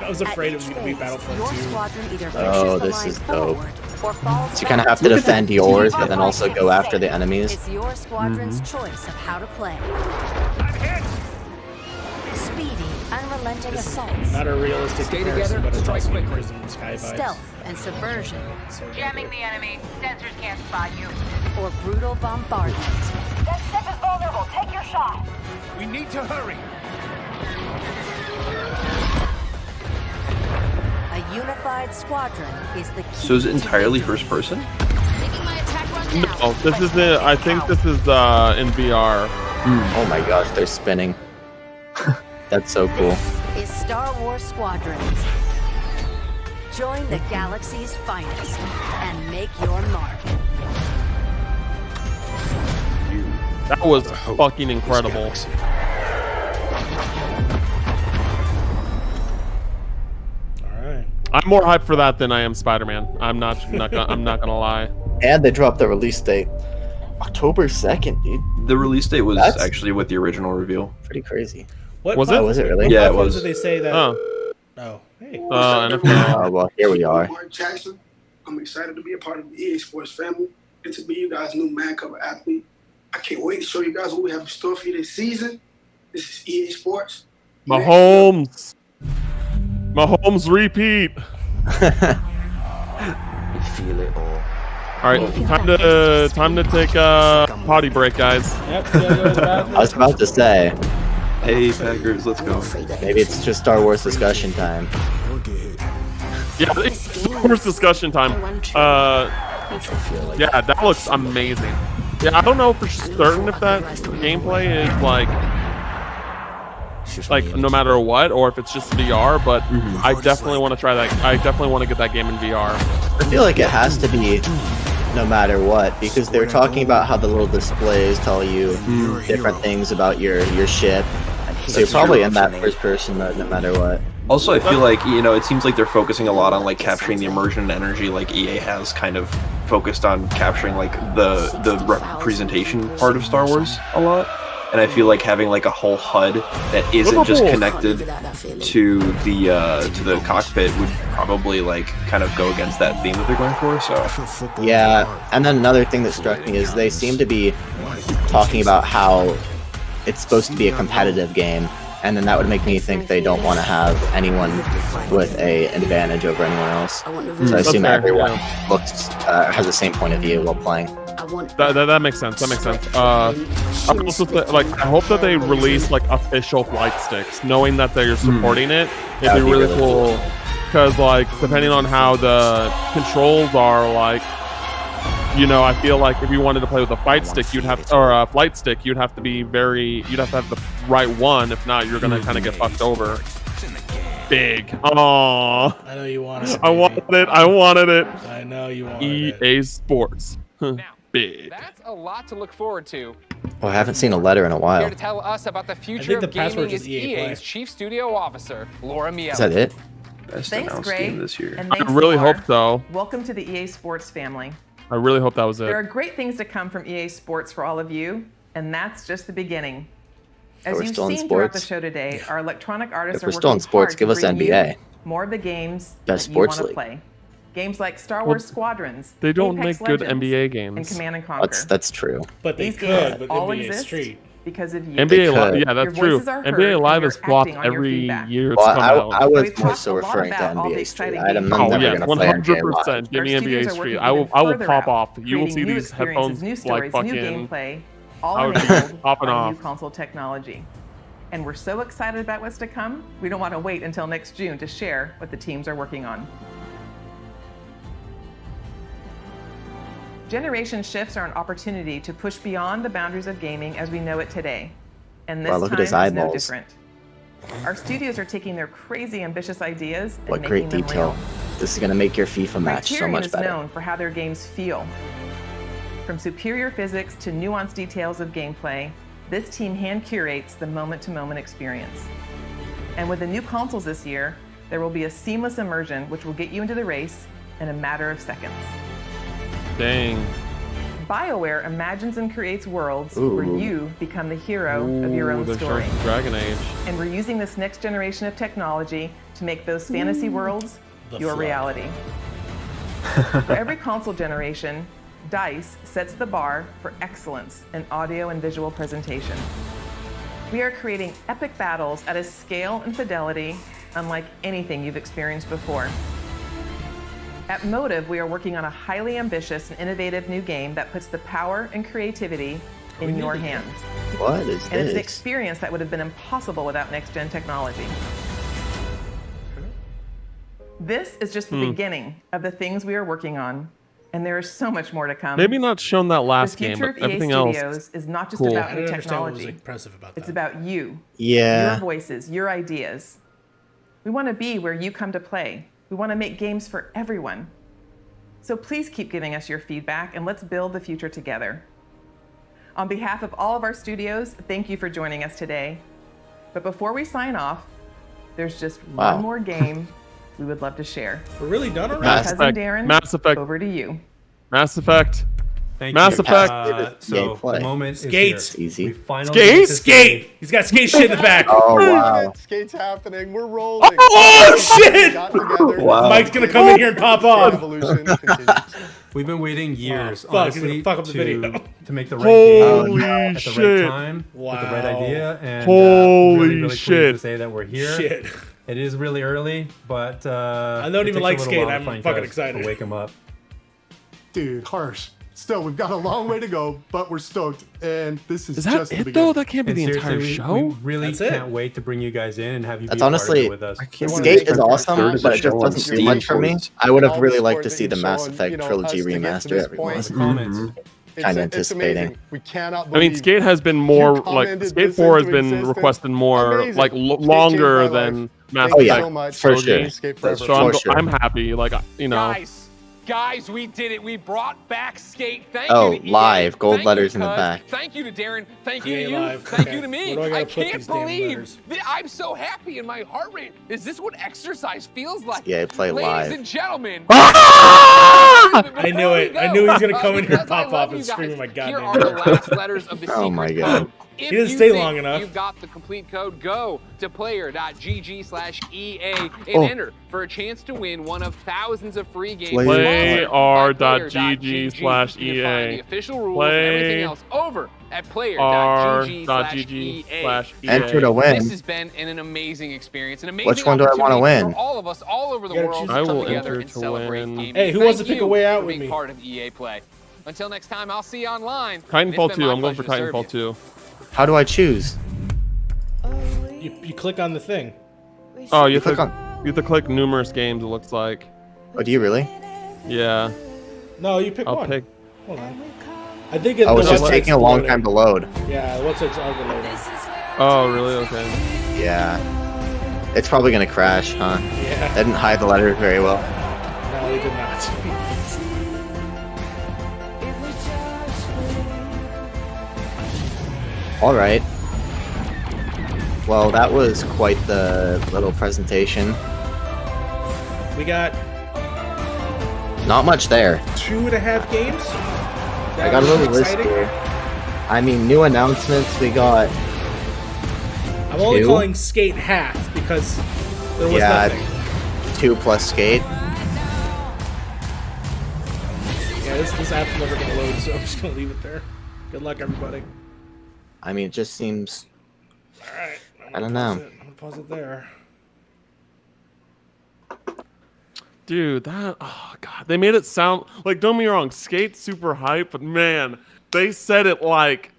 I was afraid it would be Battlefront Your 2. squadron either pushes Oh, the this line is dope. forward or falls So you kind of back. have to defend yours, but then also go after the enemies. It's your squadron's choice of how to play. Speedy, unrelenting assaults, Not a realistic comparison, but it's also prison sky vibes. stealth and subversion, Jamming the enemy. Sensors can't spot you. or brutal bombardment. That ship is vulnerable. Take your shot. We need to hurry. A unified squadron is the key. So is it entirely first person? No, this is it. I think this is in VR. Oh my gosh, they're spinning. That's so cool. Is Star Wars Squadrons. Join the galaxy's finest and make your mark. That was fucking incredible. Alright. I'm more hyped for that than I am Spider-Man. I'm not gonna lie. And they dropped the release date. October 2nd, dude. The release date was That's- actually with the original reveal. Pretty crazy. What Was plat- it? Oh, was it really? what Yeah, it platforms was. Did they say that? Oh. Oh, hey. NFL. Oh, well, here we are. Mark Jackson. I'm excited to be a part of the EA Sports family and to be you guys' new man cover athlete. I can't wait to show you guys what we have in store for you this season. This is EA Sports. Mahomes repeat. Feel it all. All right, time to take a potty break, guys. Yep, yeah, go to the bathroom. I was about to say, Hey, Packers, let's go. maybe it's just Star Wars discussion time. Yeah, it's first discussion time. Yeah, that looks amazing. Yeah, I don't know for certain if that gameplay is like no matter what, or if it's just VR. But I definitely want to try that. I definitely want to get that game in VR. I feel like it has to be no matter what, because they were talking about how the little displays tell you different things about your ship. So you're probably in that first person mode no matter what. Also, I feel like, you know, it seems like they're focusing a lot on like capturing the immersion and energy, like EA has kind of focused on capturing like the representation part of Star Wars a lot. And I feel like having like a whole HUD that isn't just connected to the cockpit would probably like kind of go against that theme that they're going for. So yeah, and then another thing that struck me is they seem to be talking about how it's supposed to be a competitive game, and then that would make me think they don't want to have anyone with an advantage over anyone else. So I assume everyone has the same point of view while playing. That makes sense. That makes sense. I also like I hope that they release like official flight sticks, knowing that they're supporting it. It'd be really cool, because like depending on how the controls are, like, you know, I feel like if you wanted to play with a fight stick, you'd have, or a flight stick, you'd have to have the right one. If not, you're gonna kind of get fucked over. Big. Aww. I know you wanted it. I wanted it. I know you wanted it. EA Sports. Big. That's a lot to look forward to. Well, I haven't seen a letter in a while. Here to tell us about the future of gaming is EA's Chief Studio Officer, Laura Miele. Is that it? Best Thanks, announced Greg. game this year. And I thanks, really Starr. hope so. Welcome to the EA Sports family. I really hope that was it. There are great things to come from EA Sports for all of you, and that's just the beginning. As you've seen throughout the show today, our electronic artists If we're are still in working sports, hard give to us bring you NBA. more of the games Best that you sports want to league. play. Games like Star Wars Squadrons, They don't Apex make good Legends, NBA and games. Command and Conquer. That's true. But they These games could, but all NBA exist Street. because of you. NBA Live, yeah, Your that's true. voices are heard, NBA Live and has you're flopped acting on your every feedback. year it's Well, come out. I was We've more talked so a lot referring to about all the NBA Street. exciting I'm games. Oh never yeah, gonna play NBA Live. 100%. Give me Our NBA studios are Street. working I will further pop out, off. You will creating see new these headphones experiences, new like stories, fucking. new gameplay, all I would be enabled popping by new off. console technology. And we're so excited about what's to come, we don't want to wait until next June to share what the teams are working on. Generation shifts are an opportunity to push beyond the boundaries of gaming as we know it today. And this Wow, look at time his is no eyeballs. different. Our studios are taking their crazy ambitious ideas and What making great them detail. real. This is going to make your FIFA match so Criterion much is better. known for how their games feel. From superior physics to nuanced details of gameplay, this team hand curates the moment-to-moment experience. And with the new consoles this year, there will be a seamless immersion which will get you into the race in a matter of seconds. Dang. BioWare imagines and creates worlds Ooh. where you become the hero of your own They're story. showing some Dragon Age. And we're using this next generation of technology to make those fantasy worlds The your flood. reality. For every console generation, DICE sets the bar for excellence in audio and visual presentation. We are creating epic battles at a scale and fidelity unlike anything you've experienced before. At Motive, we are working on a highly ambitious and innovative new game that puts the power and creativity in your hands. What is And it's an this? experience that would have been impossible without next-gen technology. This is just the beginning of the things we are working on, and there is so much more to come. Maybe not shown that last the game, future but of EA everything Studios else. is not just cool. about I new don't understand what was technology. impressive about It's that. about you. Yeah. Your voices, your ideas. We want to be where you come to play. We want to make games for everyone. So please keep giving us your feedback and let's build the future together. On behalf of all of our studios, thank you for joining us today. But before we sign off, there's just Wow. one more game we would love to share. We're really done already? Mass Cousin Effect. Darren, Mass Effect. over to you. Mass Effect. Thank Mass you. Effect. So the moment Skates. is here. Easy. We finally Skate? get to Skate! He's got skate shit in the back. Oh, wow. Skates happening. We're rolling. Oh, shit! Got together. Wow. Mike's gonna come in here and pop off. Evolution continues. We've been waiting years, Fuck, he's honestly, gonna fuck up the video. to make the right game Holy at the shit. right time with the right Wow. idea. And Holy really, really shit. pleased to say that we're here. Shit. It is really early, but I don't even like skate. I'm fucking excited. To wake him up. Dude, harsh. Still, we've got a long way to go, but we're stoked. And this is Is that just the it beginning. though? That can't be And the seriously, entire we show. really That's it. can't wait to bring you guys in and have you That's be a part honestly- of it with us. Skate is awesome, third of but the it just show doesn't on do Steam much for me. first. I would have All really the liked to support see that the you've Mass shown, Effect you know, trilogy us to get to remaster. this Everyone point. was Comments. kind of It's anticipating. amazing. We cannot I believe mean, Skate has been more you like commented Skate this 4 has into been existence. requested more Amazing. like Skate longer changed my than life. Mass Thank you Effect. so much. For sure. Skate forever. So I'm, For sure. I'm happy. Like, you know, Guys, Guys, we did it. We brought back Skate. Thank Oh, you to EA. live. Gold Thank letters you, in the Cuz. back. Thank you to Darren. Thank you to Create you. live. Thank Okay. you to me. Where do I I gotta put can't these damn believe letters? that I'm so happy and my heart rate. Is this what exercise feels like? Yeah, play Ladies live. and gentlemen. I knew it. I knew he was gonna come in here and pop off and scream in my Here goddamn are the ear. last letters of the Oh my secret God. code. If He didn't you stay think long enough. You've got the complete code. Go to player.gg/EA and Oh. enter for a chance to win one of thousands of free games. Player.gg/EA. You can find the official rules and everything else over at player.gg/EA. Enter to win. This has been an amazing experience, an amazing Which one do I wanna opportunity win? for all of us all over the You gotta world choose to I come will together enter and to celebrate win. gaming. Hey, who Thank wants to pick a you way out for with being me? part of EA Play. Until next time, I'll see you online. Titanfall It's been 2. my I'm going for pleasure to serve Titanfall 2. How do I choose? You click on the thing. Oh, you click have to click numerous games, it looks like. Oh, do you really? Yeah. No, you pick I'll one. pick. Hold on. I think it, Oh, the it's just website's taking a long loading. time to load. Yeah, the website's overloading. Oh, really? Okay. Yeah. It's probably gonna crash, huh? Yeah. They didn't hide the letters very well. No, they did not. Alright. Well, that was quite the little presentation. We got Not much there. 2.5 games. I got a little list here. I mean, new announcements we got. I'm only 2? calling Skate half because there was Yeah, nothing. 2 plus skate. Yeah, this app's never gonna load, so I'm just gonna leave it there. Good luck, everybody. I mean, it just seems. Alright. I don't know. I'm gonna pause it there. Dude, that, oh god, they made it sound like, don't get me wrong, Skate's super hype, but man, they said it like,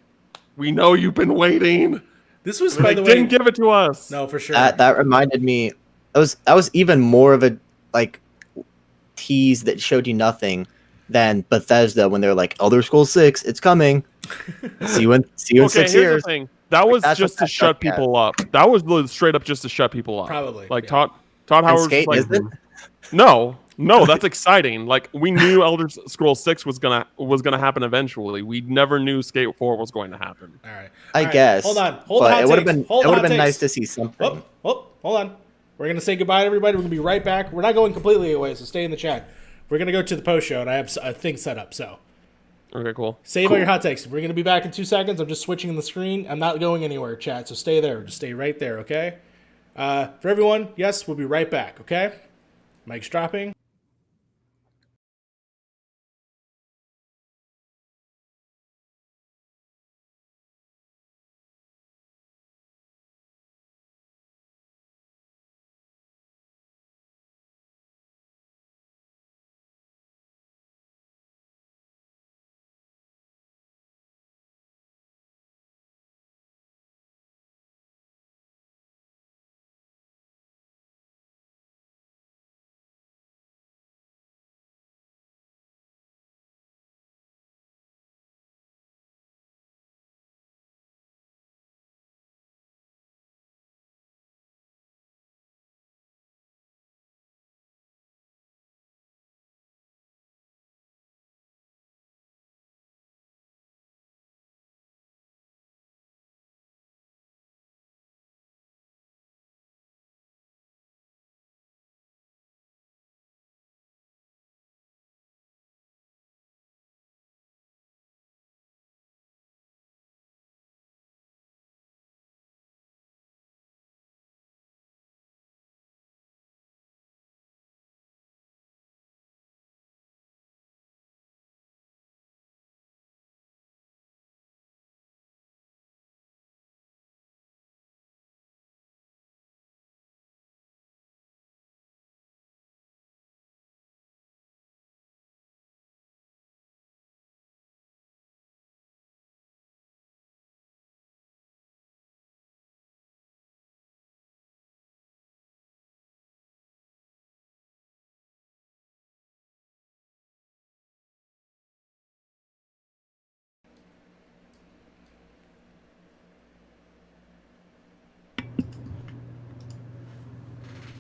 we know you've been waiting. This was, They by the way, didn't give it to us. No, for sure. That reminded me. That was even more of a like tease that showed you nothing than Bethesda when they're like, Elder Scrolls 6, it's coming. see you in Okay, 6 here's years. the thing. That was That's just what to shut that- people up. That was straight up just to shut people up. Probably, Like yeah. Todd Howard was Skate, like, isn't it? no, that's exciting. Like we knew Elder Scrolls 6 was gonna happen eventually. We never knew Skate 4 was going to happen. All right. I guess. Hold on. But it would have been. Hold It would on, have been takes. nice to see something. Hold on. We're gonna say goodbye to everybody. We're gonna be right back. We're not going completely away, so stay in the chat. We're gonna go to the post show, and I have a thing set up. So Okay, cool. save all your hot takes. We're gonna be back in 2 seconds. I'm just switching the screen. I'm not going anywhere, chat. So stay there. Just stay right there, okay? For everyone, yes, we'll be right back. Okay? Mic's dropping.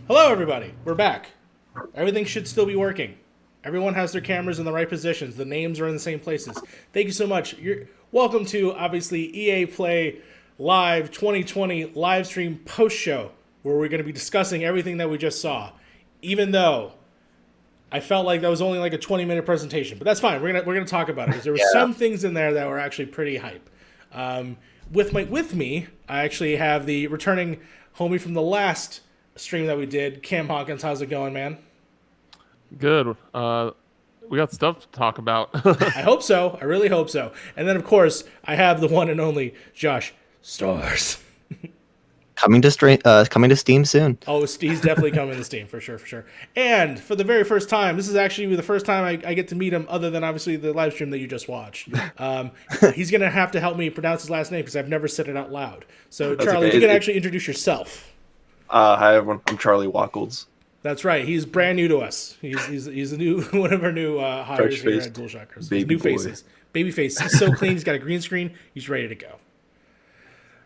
Hello, everybody. We're back. Everything should still be working. Everyone has their cameras in the right positions. The names are in the same places. Thank you so much. Welcome to, obviously, EA Play Live 2020 live stream post show, where we're going to be discussing everything that we just saw. Even though I felt like that was only like a 20-minute presentation, but that's fine. We're gonna talk about it because there were some things in there that were actually pretty hype. With me, I actually have the returning homie from the last stream that we did, Cam Hawkins. How's it going, man? Good. We got stuff to talk about. I hope so. I really hope so. And then, of course, I have the one and only Josh Stars. Coming to Steam soon. Oh, he's definitely coming to Steam, for sure. And for the very first time, this is actually the first time I get to meet him, other than obviously the live stream that you just watched. He's going to have to help me pronounce his last name because I've never said it out loud. So, Charlie, you can actually introduce yourself. Hi, everyone. I'm Charlie Wackles. That's right. He's brand new to us. He's a new one of our new hires here at DualShockers. New faces. Baby face. He's so clean. He's got a green screen. He's ready to go.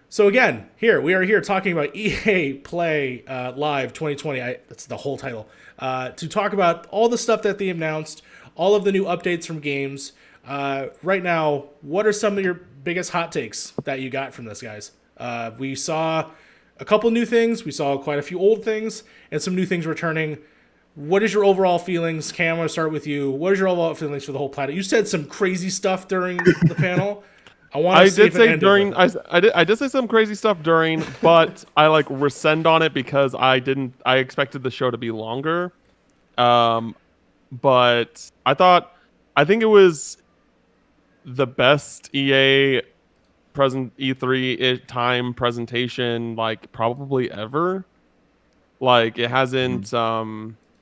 So again, we are here talking about EA Play Live 2020. That's the whole title. To talk about all the stuff that they announced, all of the new updates from games. Right now, what are some of your biggest hot takes that you got from this, guys? We saw a couple new things. We saw quite a few old things and some new things returning. What is your overall feelings? Cam, I'm going to start with you. What is your overall feelings for the whole planet? You said some crazy stuff during the panel. I did say some crazy stuff during, but I rescind on it because I expected the show to be longer. But I think it was the best EA E3 time presentation probably ever. It hasn't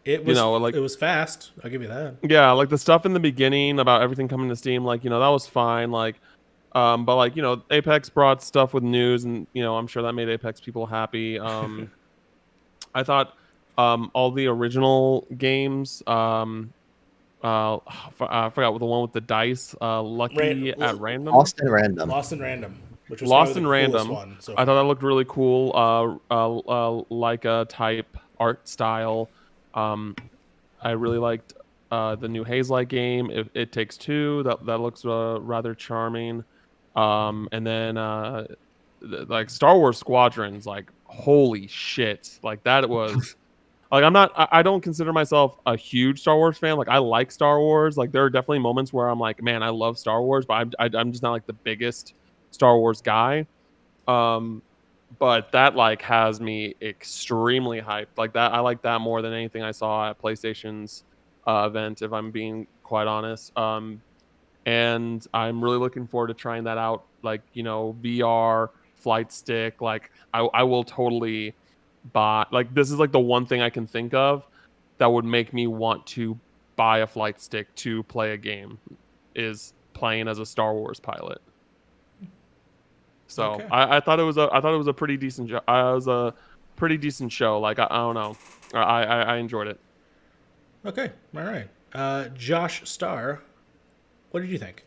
it was fast. I'll give you that. Yeah, the stuff in the beginning about everything coming to Steam, that was fine. But Apex brought stuff with news, and I'm sure that made Apex people happy. I thought all the original games. I forgot what the one with the dice. Lucky at random. Lost in Random. Which was Lost in the Random. One, so I thought that looked really cool. Leica type art style. I really liked the new Hazelight game. It Takes Two. That looks rather charming. And then Star Wars Squadrons. Holy shit! That was. I don't consider myself a huge Star Wars fan. I like Star Wars. There are definitely moments where I'm man, I love Star Wars, but I'm just not the biggest Star Wars guy. But that has me extremely hyped. I like that more than anything I saw at PlayStation's event, if I'm being quite honest. And I'm really looking forward to trying that out. VR, flight stick. I will totally buy. This is the one thing I can think of that would make me want to buy a flight stick to play a game, is playing as a Star Wars pilot. So okay. I thought it was a pretty decent show. I don't know. I enjoyed it. Okay, all right. Josh Starr, what did you think?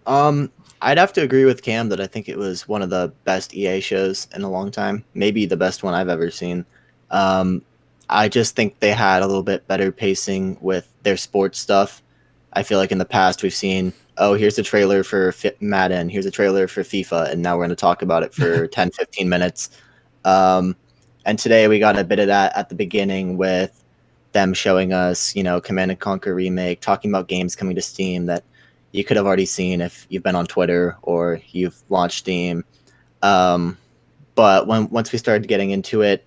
I'd have to agree with Cam that I think it was one of the best EA shows in a long time. Maybe the best one I've ever seen. I just think they had a little bit better pacing with their sports stuff. I feel like in the past we've seen, here's a trailer for Madden, here's a trailer for FIFA, and now we're going to talk about it for 10, 15 minutes. And today we got a bit of that at the beginning with them showing us, Command & Conquer Remake, talking about games coming to Steam that you could have already seen if you've been on Twitter or you've launched Steam. But once we started getting into it,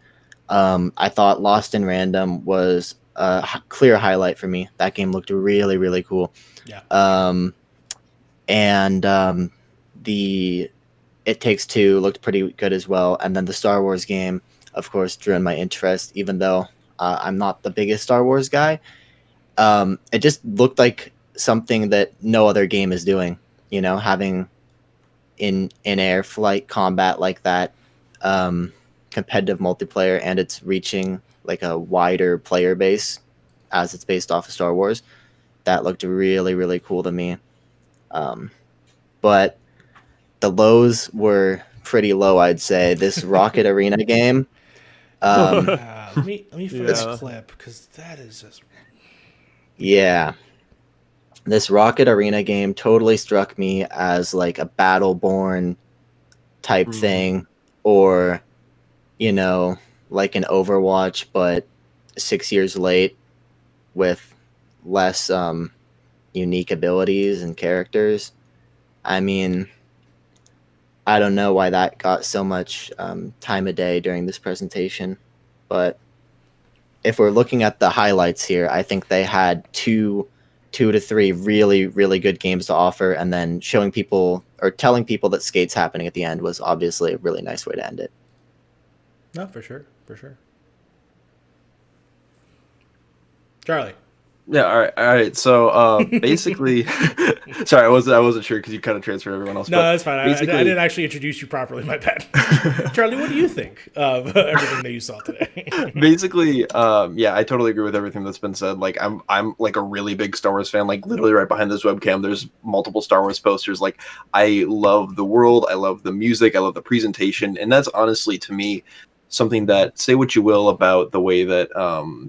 I thought Lost in Random was a clear highlight for me. That game looked really, really cool. Yeah. The It Takes Two looked pretty good as well. And then the Star Wars game, of course, drew in my interest, even though I'm not the biggest Star Wars guy. It just looked like something that no other game is doing, having in-air flight combat like that, competitive multiplayer, and it's reaching a wider player base as it's based off of Star Wars. That looked really, really cool to me. But the lows were pretty low, I'd say. This Rocket Arena game. Let me find this clip, because that is just... Yeah. This Rocket Arena game totally struck me as like a Battleborn type thing, or, you know, like an Overwatch, but 6 years late with less unique abilities and characters. I mean, I don't know why that got so much time of day during this presentation, but if we're looking at the highlights here, I think they had two to three really, really good games to offer, and then showing people or telling people that Skate's happening at the end was obviously a really nice way to end it. No, for sure. Charlie. Yeah, all right. So basically, sorry, I wasn't sure because you kind of transferred everyone else. No, that's fine. I didn't actually introduce you properly. My bad. Charlie, what do you think of everything that you saw today? Basically, yeah, I totally agree with everything that's been said. Like, I'm like a really big Star Wars fan. Like, literally right behind this webcam, there's multiple Star Wars posters. Like, I love the world, I love the music, I love the presentation, and that's honestly to me something that, say what you will about the way that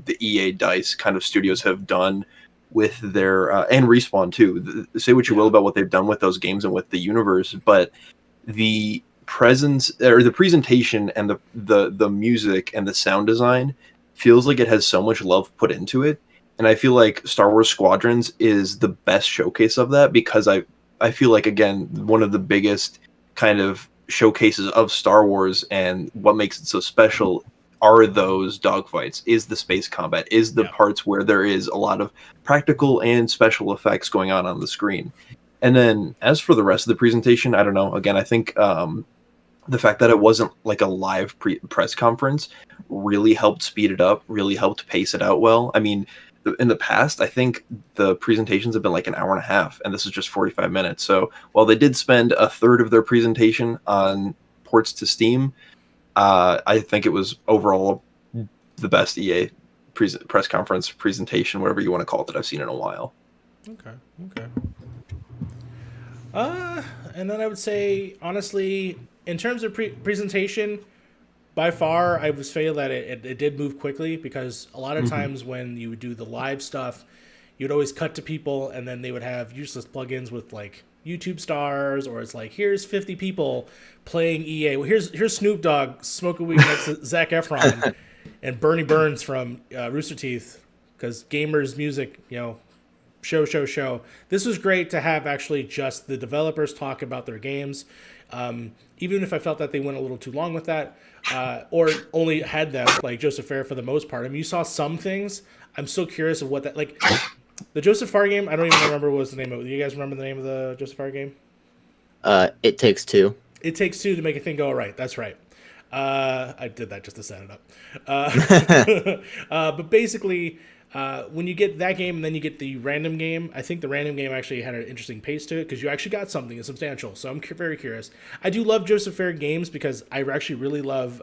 the EA DICE kind of studios have done with their and Respawn too. Say what you will about what they've done with those games and with the universe, but the presence or the presentation and the music and the sound design feels like it has so much love put into it. And I feel like Star Wars Squadrons is the best showcase of that, because I feel like, again, one of the biggest kind of showcases of Star Wars and what makes it so special are those dogfights, is the space combat, is the parts where there is a lot of practical and special effects going on the screen. And then as for the rest of the presentation, I don't know. Again, I think the fact that it wasn't like a live press conference really helped speed it up, really helped pace it out well. I mean, in the past, I think the presentations have been like an hour and a half, and this is just 45 minutes. So while they did spend a third of their presentation on ports to Steam, I think it was overall the best EA press conference presentation, whatever you want to call it, that I've seen in a while. Okay. And then I would say, honestly, in terms of presentation, by far, I would say that it did move quickly, because a lot of times when you would do the live stuff, you'd always cut to people and then they would have useless plugins with like YouTube stars, or it's like, here's 50 people playing EA. Well, here's Snoop Dogg smoking weed next to Zac Efron and Bernie Burns from Rooster Teeth, because gamers music, show. This was great to have actually just the developers talk about their games. Even if I felt that they went a little too long with that, or only had them, like Joseph Fair for the most part. I mean, you saw some things. I'm so curious of what that, like, the Joseph Fair game, I don't even remember what was the name of it. Do you guys remember the name of the Joseph Fair game? It Takes Two. It Takes Two to make a thing go right. That's right. I did that just to set it up. But basically, when you get that game and then you get the random game, I think the random game actually had an interesting pace to it, because you actually got something substantial. So I'm very curious. I do love Joseph Fair games because I actually really love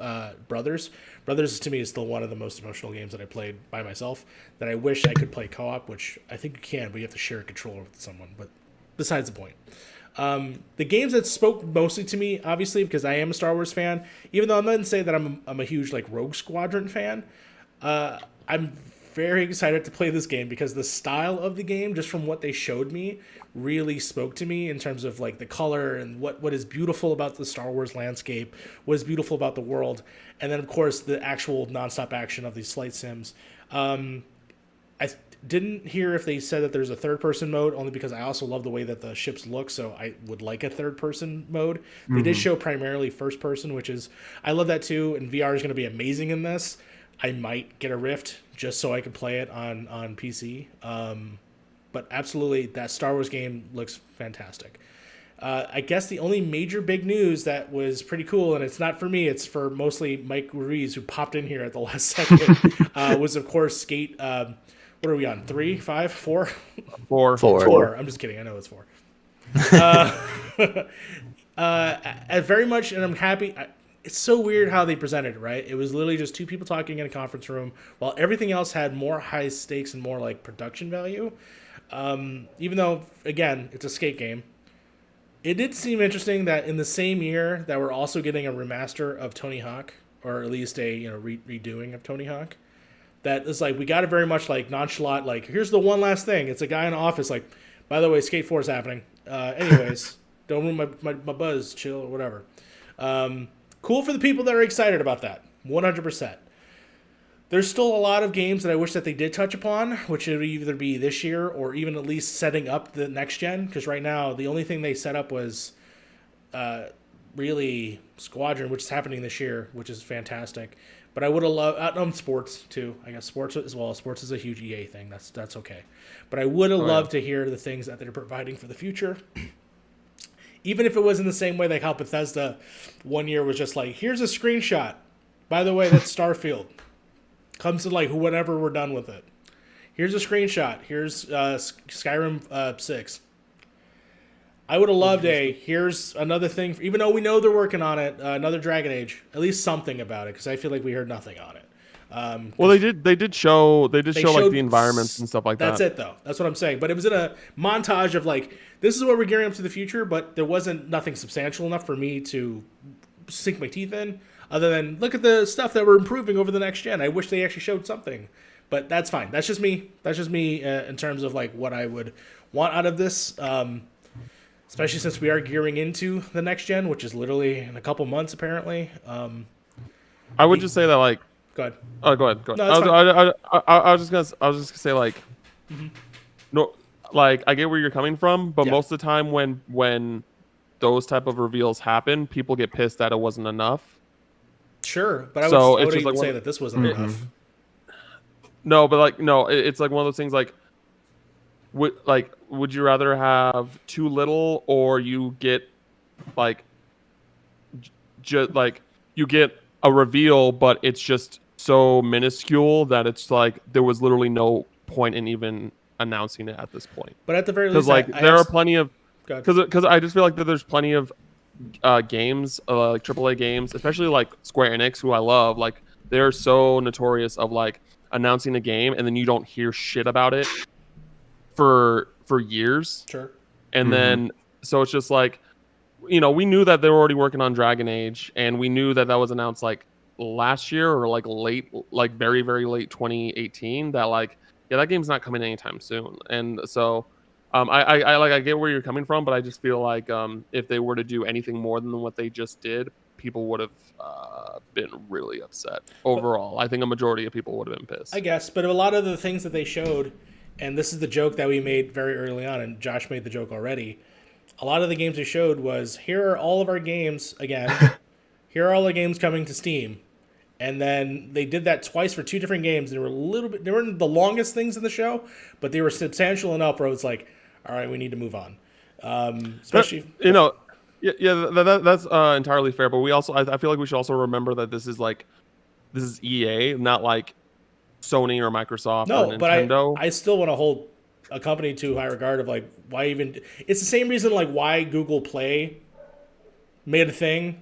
Brothers. Brothers to me is still one of the most emotional games that I played by myself, that I wish I could play co-op, which I think you can, but you have to share a controller with someone. But besides the point. The games that spoke mostly to me, obviously, because I am a Star Wars fan, even though I'm not going to say that I'm a huge like Rogue Squadron fan, I'm very excited to play this game, because the style of the game, just from what they showed me, really spoke to me in terms of like the color and what is beautiful about the Star Wars landscape, what is beautiful about the world, and then of course the actual nonstop action of these flight sims. I didn't hear if they said that there's a third-person mode, only because I also love the way that the ships look, so I would like a third-person mode. They did show primarily first-person, which is, I love that too, and VR is going to be amazing in this. I might get a Rift just so I can play it on PC. But absolutely, that Star Wars game looks fantastic. I guess the only major big news that was pretty cool, and it's not for me, it's for mostly Mike Ruiz, who popped in here at the last second, was, of course, Skate. What are we on? 3, 5, 4? 4. I'm just kidding. I know it's 4. Very much, and I'm happy. It's so weird how they presented it, right? It was literally just two people talking in a conference room, while everything else had more high stakes and more like production value. Even though, again, it's a skate game. It did seem interesting that in the same year that we're also getting a remaster of Tony Hawk, or at least a redoing of Tony Hawk. that is like we got it very much like nonchalant. Like here's the one last thing. It's a guy in the office. Like, by the way, Skate 4 is happening. Anyways, don't ruin my buzz. Chill or whatever. Cool for the people that are excited about that. 100%. There's still a lot of games that I wish that they did touch upon, which would either be this year or even at least setting up the next gen. Because right now, the only thing they set up was really Squadron, which is happening this year, which is fantastic. But I would have loved sports too. I guess sports as well. Sports is a huge EA thing. That's okay. But I would have loved to hear the things that they're providing for the future. Even if it was in the same way like how Bethesda one year was just like, here's a screenshot. By the way, that's Starfield. Comes to like whenever we're done with it. Here's a screenshot. Here's Skyrim 6. I would have loved here's another thing. Even though we know they're working on it, another Dragon Age. At least something about it, because I feel like we heard nothing on it. Well, they did show like the environments and stuff like that. That's it though. That's what I'm saying. But it was in a montage of like, this is what we're gearing up to the future, but there wasn't nothing substantial enough for me to sink my teeth in. Other than look at the stuff that we're improving over the next gen. I wish they actually showed something, but that's fine. That's just me. In terms of like what I would want out of this. Especially since we are gearing into the next gen, which is literally in a couple months apparently. I would just say that like. Go ahead. Oh, go ahead. No, I was just gonna say like, no, like I get where you're coming from, but most of the time when those type of reveals happen, people get pissed that it wasn't enough. Sure, but I would even say that this wasn't enough. No, but like no, it's like one of those things like, would you rather have too little or you get like, just like you get a reveal, but it's just so minuscule that it's like there was literally no point in even announcing it at this point. But at the very least, like there are plenty of because I just feel like that there's plenty of games like AAA games, especially like Square Enix, who I love. Like they're so notorious of like announcing a game and then you don't hear shit about it for years. Sure. And then so it's just like, you know, we knew that they were already working on Dragon Age, and we knew that was announced like last year or like late, like very, very late 2018. That like, yeah, that game's not coming anytime soon. And so, I get where you're coming from, but I just feel like if they were to do anything more than what they just did, people would have been really upset. Overall, I think a majority of people would have been pissed. I guess, but a lot of the things that they showed, and this is the joke that we made very early on, and Josh made the joke already. A lot of the games they showed was, here are all of our games, again, here are all the games coming to Steam. And then they did that twice for two different games. They weren't the longest things in the show, but they were substantial enough where it's like, all right, we need to move on. Especially, you know, that's entirely fair. But we also, I feel like we should also remember that this is EA, not like Sony or Microsoft or Nintendo. But I still want to hold a company to high regard of like, why even, it's the same reason like why Google Play made a thing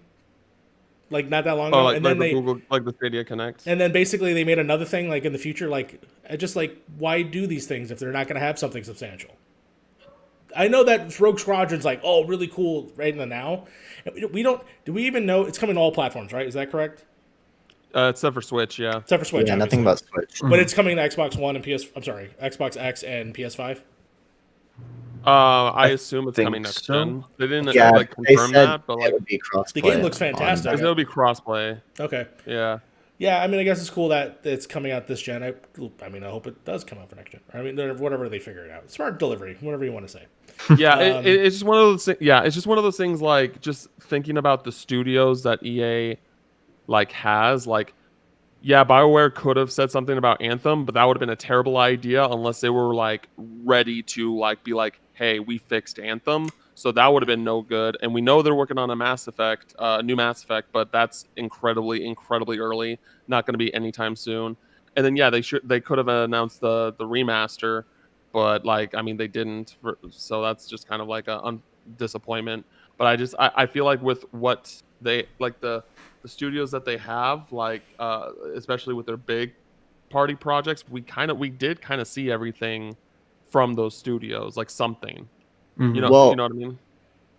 like not that long ago. Like, and like then Google, like the Stadia Connect. And then basically they made another thing like in the future, like just like, why do these things if they're not going to have something substantial? I know that Rogue Squadron's like, oh, really cool right in the now. Do we even know it's coming to all platforms, right? Is that correct? Except for Switch, yeah. Except for Switch. Yeah, nothing about Switch. But it's coming to Xbox One and Xbox X and PS5. I assume it's coming next gen. They didn't confirm that, but like it would be crossplay. The game looks fantastic. It'll be crossplay. Okay. Yeah. Yeah, I mean, I guess it's cool that it's coming out this gen. I mean, I hope it does come out for next gen. I mean, whatever they figure it out. Smart delivery, whatever you want to say. Yeah, it's just one of those. It's just one of those things. Like just thinking about the studios that EA like has. Like, yeah, BioWare could have said something about Anthem, but that would have been a terrible idea unless they were like ready to like be like, hey, we fixed Anthem. So that would have been no good. And we know they're working on a Mass Effect, new Mass Effect, but that's incredibly, incredibly early. Not going to be anytime soon. And then, yeah, they could have announced the remaster, but like, I mean, they didn't. So that's just kind of like a disappointment. But I feel like with what they like the studios that they have, like especially with their big party projects, we did kind of see everything from those studios, like something. You know, you know what I mean?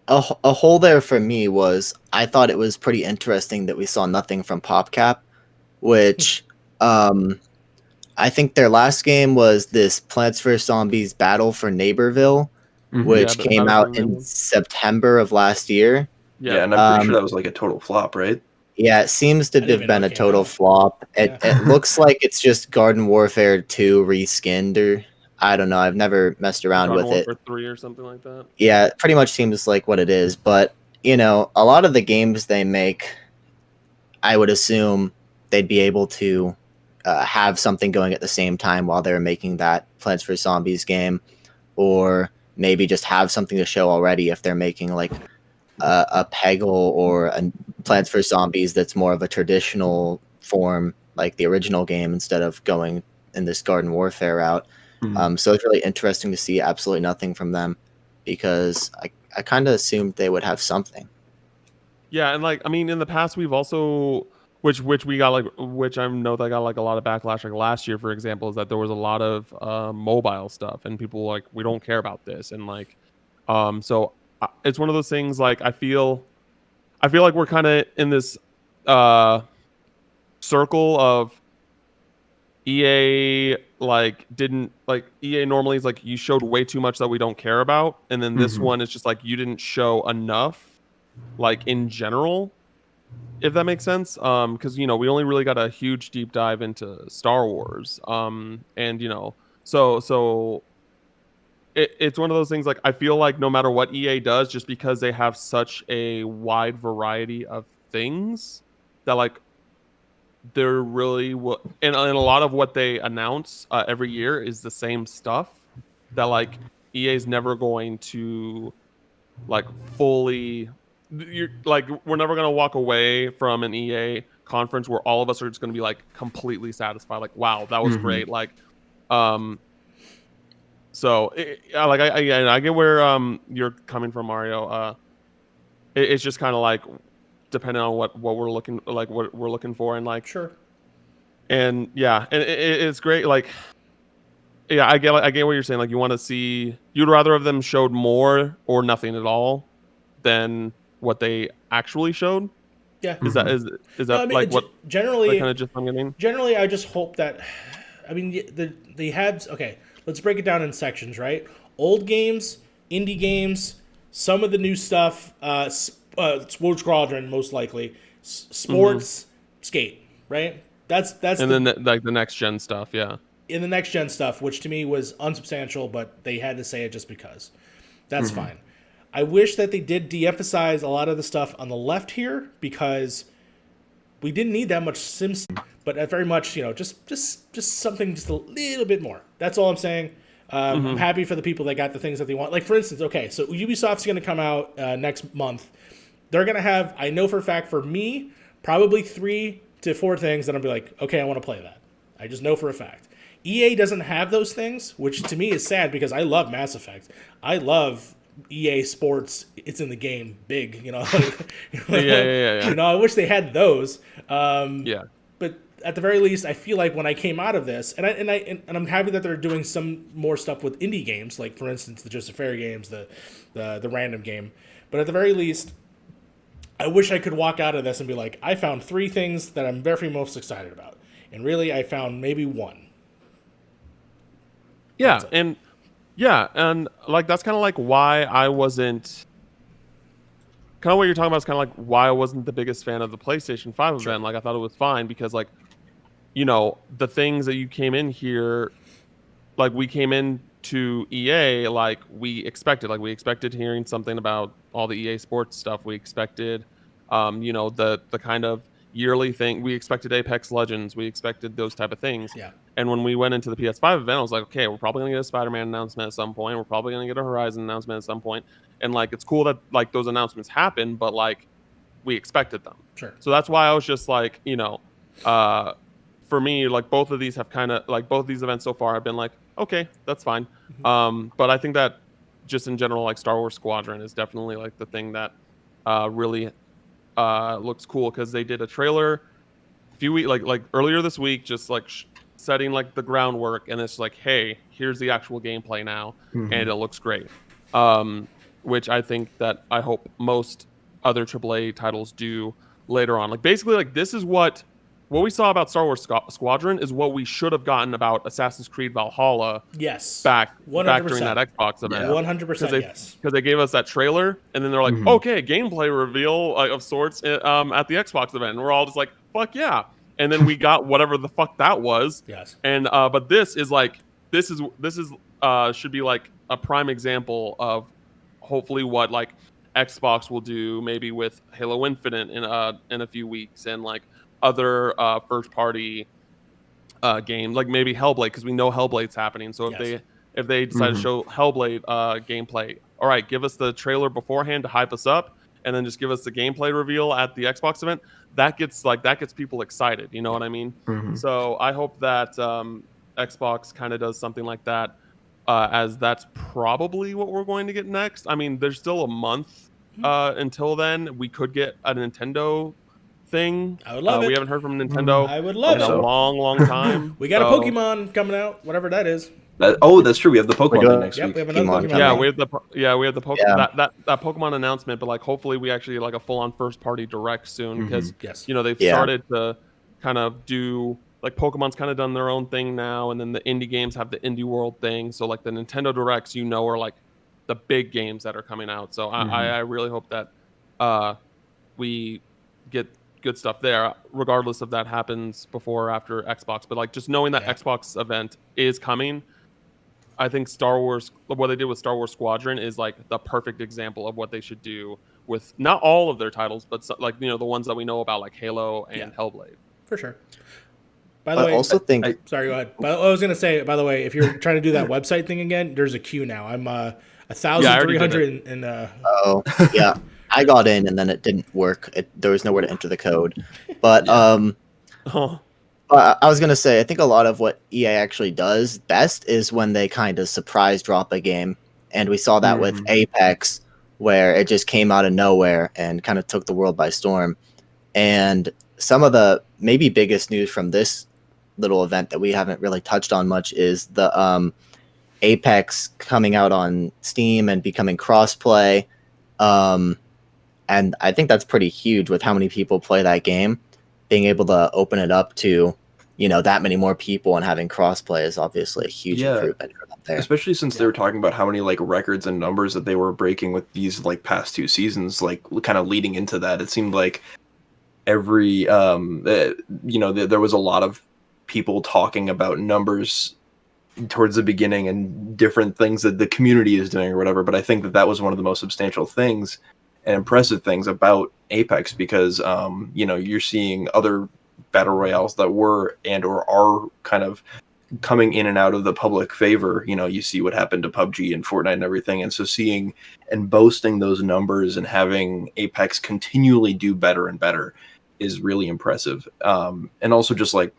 A hole there for me was I thought it was pretty interesting that we saw nothing from PopCap, which I think their last game was this Plants vs Zombies Battle for Neighborville, which came out in September of last year. Yeah, and I'm pretty sure that was like a total flop, right? Yeah, it seems to have been a total flop. It looks like it's just Garden Warfare 2 reskinned, or I don't know. I've never messed around with it. Warfare 3 or something like that. Yeah, it pretty much seems like what it is. But, you know, a lot of the games they make, I would assume they'd be able to have something going at the same time while they're making that Plants vs. Zombies game, or maybe just have something to show already if they're making like a Peggle or a Plants vs. Zombies that's more of a traditional form, like the original game, instead of going in this Garden Warfare route. So it's really interesting to see absolutely nothing from them, because I kind of assumed they would have something. Yeah, and like I mean, in the past we've also which we got like which I know that got like a lot of backlash like last year, for example, is that there was a lot of mobile stuff and people were like, we don't care about this, and like so it's one of those things like I feel like we're kind of in this circle of EA like didn't like EA normally is like you showed way too much that we don't care about, and then this one is just like you didn't show enough like in general, if that makes sense. Because you know we only really got a huge deep dive into Star Wars, and you know so it's one of those things like I feel like no matter what EA does, just because they have such a wide variety of things that like they're really and a lot of what they announce every year is the same stuff that like EA is never going to like fully like we're never going to walk away from an EA conference where all of us are just going to be like completely satisfied, like wow, that was great, like so like I get where you're coming from, Mario. It's just kind of like depending on what we're looking like what we're looking for, and like sure, and yeah, and it's great. Like yeah, I get what you're saying. Like you want to see, you'd rather have them showed more or nothing at all than what they actually showed. Yeah, is that no, I mean, like what generally kind of just I'm getting? Generally, I just hope that I mean they have okay. Let's break it down in sections, right? Old games, indie games, some of the new stuff, Rogue Squadron most likely, sports, skate, right? That's and then like the next gen stuff, yeah. In the next gen stuff, which to me was unsubstantial, but they had to say it just because. That's fine. I wish that they did de-emphasize a lot of the stuff on the left here, because we didn't need that much Sims, but very much, you know, just something just a little bit more. That's all I'm saying. I'm happy for the people that got the things that they want. Like, for instance, okay, so Ubisoft's going to come out next month. They're going to have, I know for a fact, for me, probably 3 to 4 things that I'll be like, okay, I want to play that. I just know for a fact. EA doesn't have those things, which to me is sad, because I love Mass Effect. I love EA Sports. It's in the game big, you know. Yeah. You know, I wish they had those. Yeah. But at the very least, I feel like when I came out of this, and I'm happy that they're doing some more stuff with indie games, like for instance the Just a Fair games, the random game. But at the very least, I wish I could walk out of this and be like, I found 3 things that I'm very most excited about, and really I found maybe 1. Yeah, and like that's kind of like why I wasn't. Kind of what you're talking about is kind of like why I wasn't the biggest fan of the PlayStation 5 event. Like I thought it was fine because like, you know, the things that you came in here, like we came in to EA like we expected hearing something about all the EA Sports stuff. We expected, you know, the kind of yearly thing. We expected Apex Legends. We expected those type of things. Yeah. And when we went into the PS5 event, I was like, okay, we're probably gonna get a Spider-Man announcement at some point. We're probably gonna get a Horizon announcement at some point. And like, it's cool that like those announcements happen, but like, we expected them. Sure. So that's why I was just like, you know, for me, like both of these have kind of like both of these events so far have been like, okay, that's fine. But I think that just in general, like Star Wars Squadron is definitely like the thing that really looks cool, because they did a trailer a few weeks like earlier this week, just like setting like the groundwork, and it's like, hey, here's the actual gameplay now, and it looks great. Which I think that I hope most other AAA titles do later on. Like basically, like this is what what we saw about Star Wars Squadron is what we should have gotten about Assassin's Creed Valhalla. Yes. Back 100%. during that Xbox event. 100% yes. Because they gave us that trailer, and then they're like, okay, gameplay reveal of sorts at the Xbox event. And we're all just like, fuck yeah. And then we got whatever the fuck that was. Yes. And but this is should be like a prime example of hopefully what like Xbox will do maybe with Halo Infinite in a few weeks, and like other first party games, like maybe Hellblade, because we know Hellblade's happening. So if they decide to show Hellblade gameplay, all right, give us the trailer beforehand to hype us up, and then just give us the gameplay reveal at the Xbox event. That gets people excited. You know what I mean? So I hope that Xbox kind of does something like that, as that's probably what we're going to get next. I mean, there's still a month until then. We could get a Nintendo thing. I would love it. We haven't heard from Nintendo I would love in a long time. We got a Pokemon coming out, whatever that is. That's true. We have the Pokemon thing next week. We have another Pokemon. Yeah, we have the Pokemon that Pokemon announcement, but like hopefully we actually like a full on first party direct soon, because they've started to kind of do like Pokemon's kind of done their own thing now, and then the indie games have the Indie World thing. So like the Nintendo Directs, are like the big games that are coming out. So I really hope that we get good stuff there, regardless if that happens before or after Xbox. But like just knowing that Xbox event is coming, I think Star Wars, what they did with Star Wars Squadron is like the perfect example of what they should do with not all of their titles, but like the ones that we know about, like Halo and Hellblade. For sure. By the way, also think. Sorry, go ahead. But I was gonna say, by the way, if you're trying to do that website thing again, there's a queue now. I'm 1,300 and. Oh yeah, I got in and then it didn't work. There was nowhere to enter the code. But I was gonna say, I think a lot of what EA actually does best is when they kind of surprise drop a game, and we saw that with Apex, where it just came out of nowhere and kind of took the world by storm. And some of the maybe biggest news from this little event that we haven't really touched on much is the Apex coming out on Steam and becoming crossplay. And I think that's pretty huge with how many people play that game. Being able to open it up to, that many more people and having crossplay is obviously a huge improvement for them there. Especially since they were talking about how many like records and numbers that they were breaking with these like past two seasons, like kind of leading into that. It seemed like every there was a lot of people talking about numbers towards the beginning and different things that the community is doing or whatever. But I think that was one of the most substantial things and impressive things about Apex, because you're seeing other battle royales that were and or are kind of coming in and out of the public favor. You see what happened to PUBG and Fortnite and everything, and so seeing and boasting those numbers and having Apex continually do better and better is really impressive. And also just like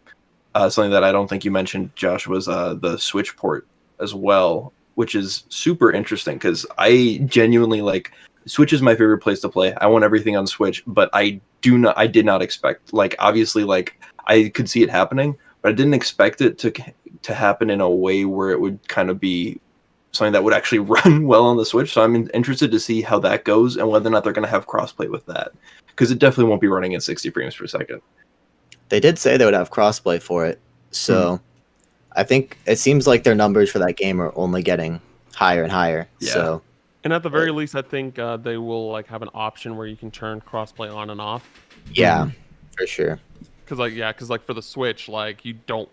something that I don't think you mentioned, Josh, was the Switch port as well, which is super interesting, because I genuinely like Switch is my favorite place to play. I want everything on Switch, but I did not expect, like, obviously, like, I could see it happening, but I didn't expect it to happen in a way where it would kind of be something that would actually run well on the Switch. So I'm interested to see how that goes and whether or not they're going to have crossplay with that, because it definitely won't be running at 60 frames per second. They did say they would have crossplay for it, so I think it seems like their numbers for that game are only getting higher and higher. Yeah. So, and at the very least, I think they will like have an option where you can turn crossplay on and off. Yeah, for sure. Because for the Switch, like you don't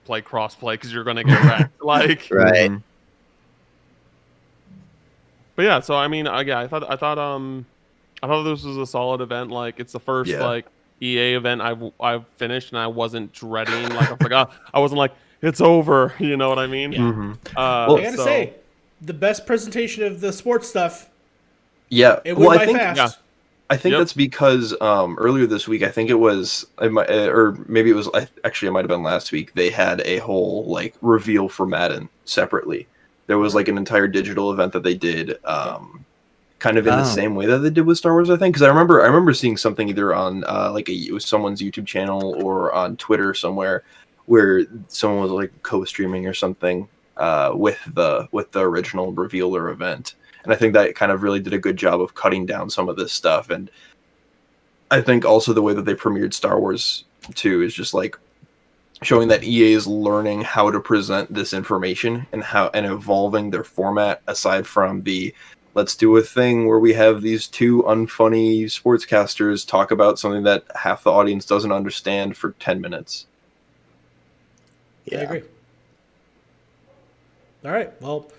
play crossplay because you're gonna get wrecked. Like right. But yeah, so I mean, I thought this was a solid event. Like it's the first like EA event I've finished, and I wasn't dreading. Like I was like, I wasn't like it's over. You know what I mean? Yeah. I gotta say, the best presentation of the sports stuff. Yeah, it went by fast. Yeah. I think that's because earlier this week, I think it was, or maybe it was, actually it might have been last week, they had a whole like reveal for Madden separately. There was like an entire digital event that they did, kind of in the same way that they did with Star Wars, I think. Because I remember seeing something either on it was someone's YouTube channel or on Twitter somewhere where someone was like co-streaming or something with the original revealer event. And I think that kind of really did a good job of cutting down some of this stuff. And I think also the way that they premiered Star Wars too, is just like showing that EA is learning how to present this information and evolving their format aside from the let's do a thing where we have these two unfunny sportscasters talk about something that half the audience doesn't understand for 10 minutes. Yeah. I agree. All right. Well,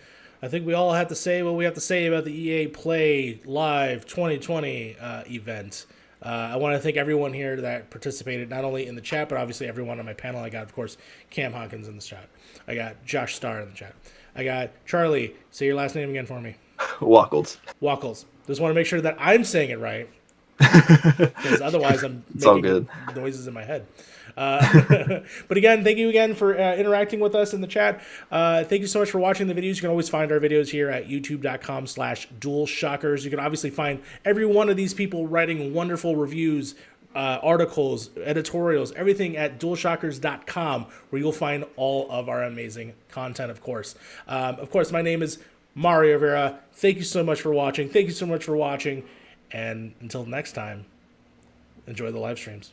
I think we all have to say what we have to say about the EA Play Live 2020 event. I want to thank everyone here that participated, not only in the chat, but obviously everyone on my panel. I got, of course, Cam Hawkins in the chat. I got Josh Starr in the chat. I got Charlie. Say your last name again for me. Wackles. Wackles. Just want to make sure that I'm saying it right, because otherwise I'm making noises in my head. But again, thank you again for interacting with us in the chat. Thank you so much for watching the videos. You can always find our videos here at youtube.com/DualShockers. You can obviously find every one of these people writing wonderful reviews, articles, editorials, everything at DualShockers.com, where you'll find all of our amazing content, of course. Of course, my name is Mario Rivera. Thank you so much for watching. Thank you so much for watching. And until next time, enjoy the live streams.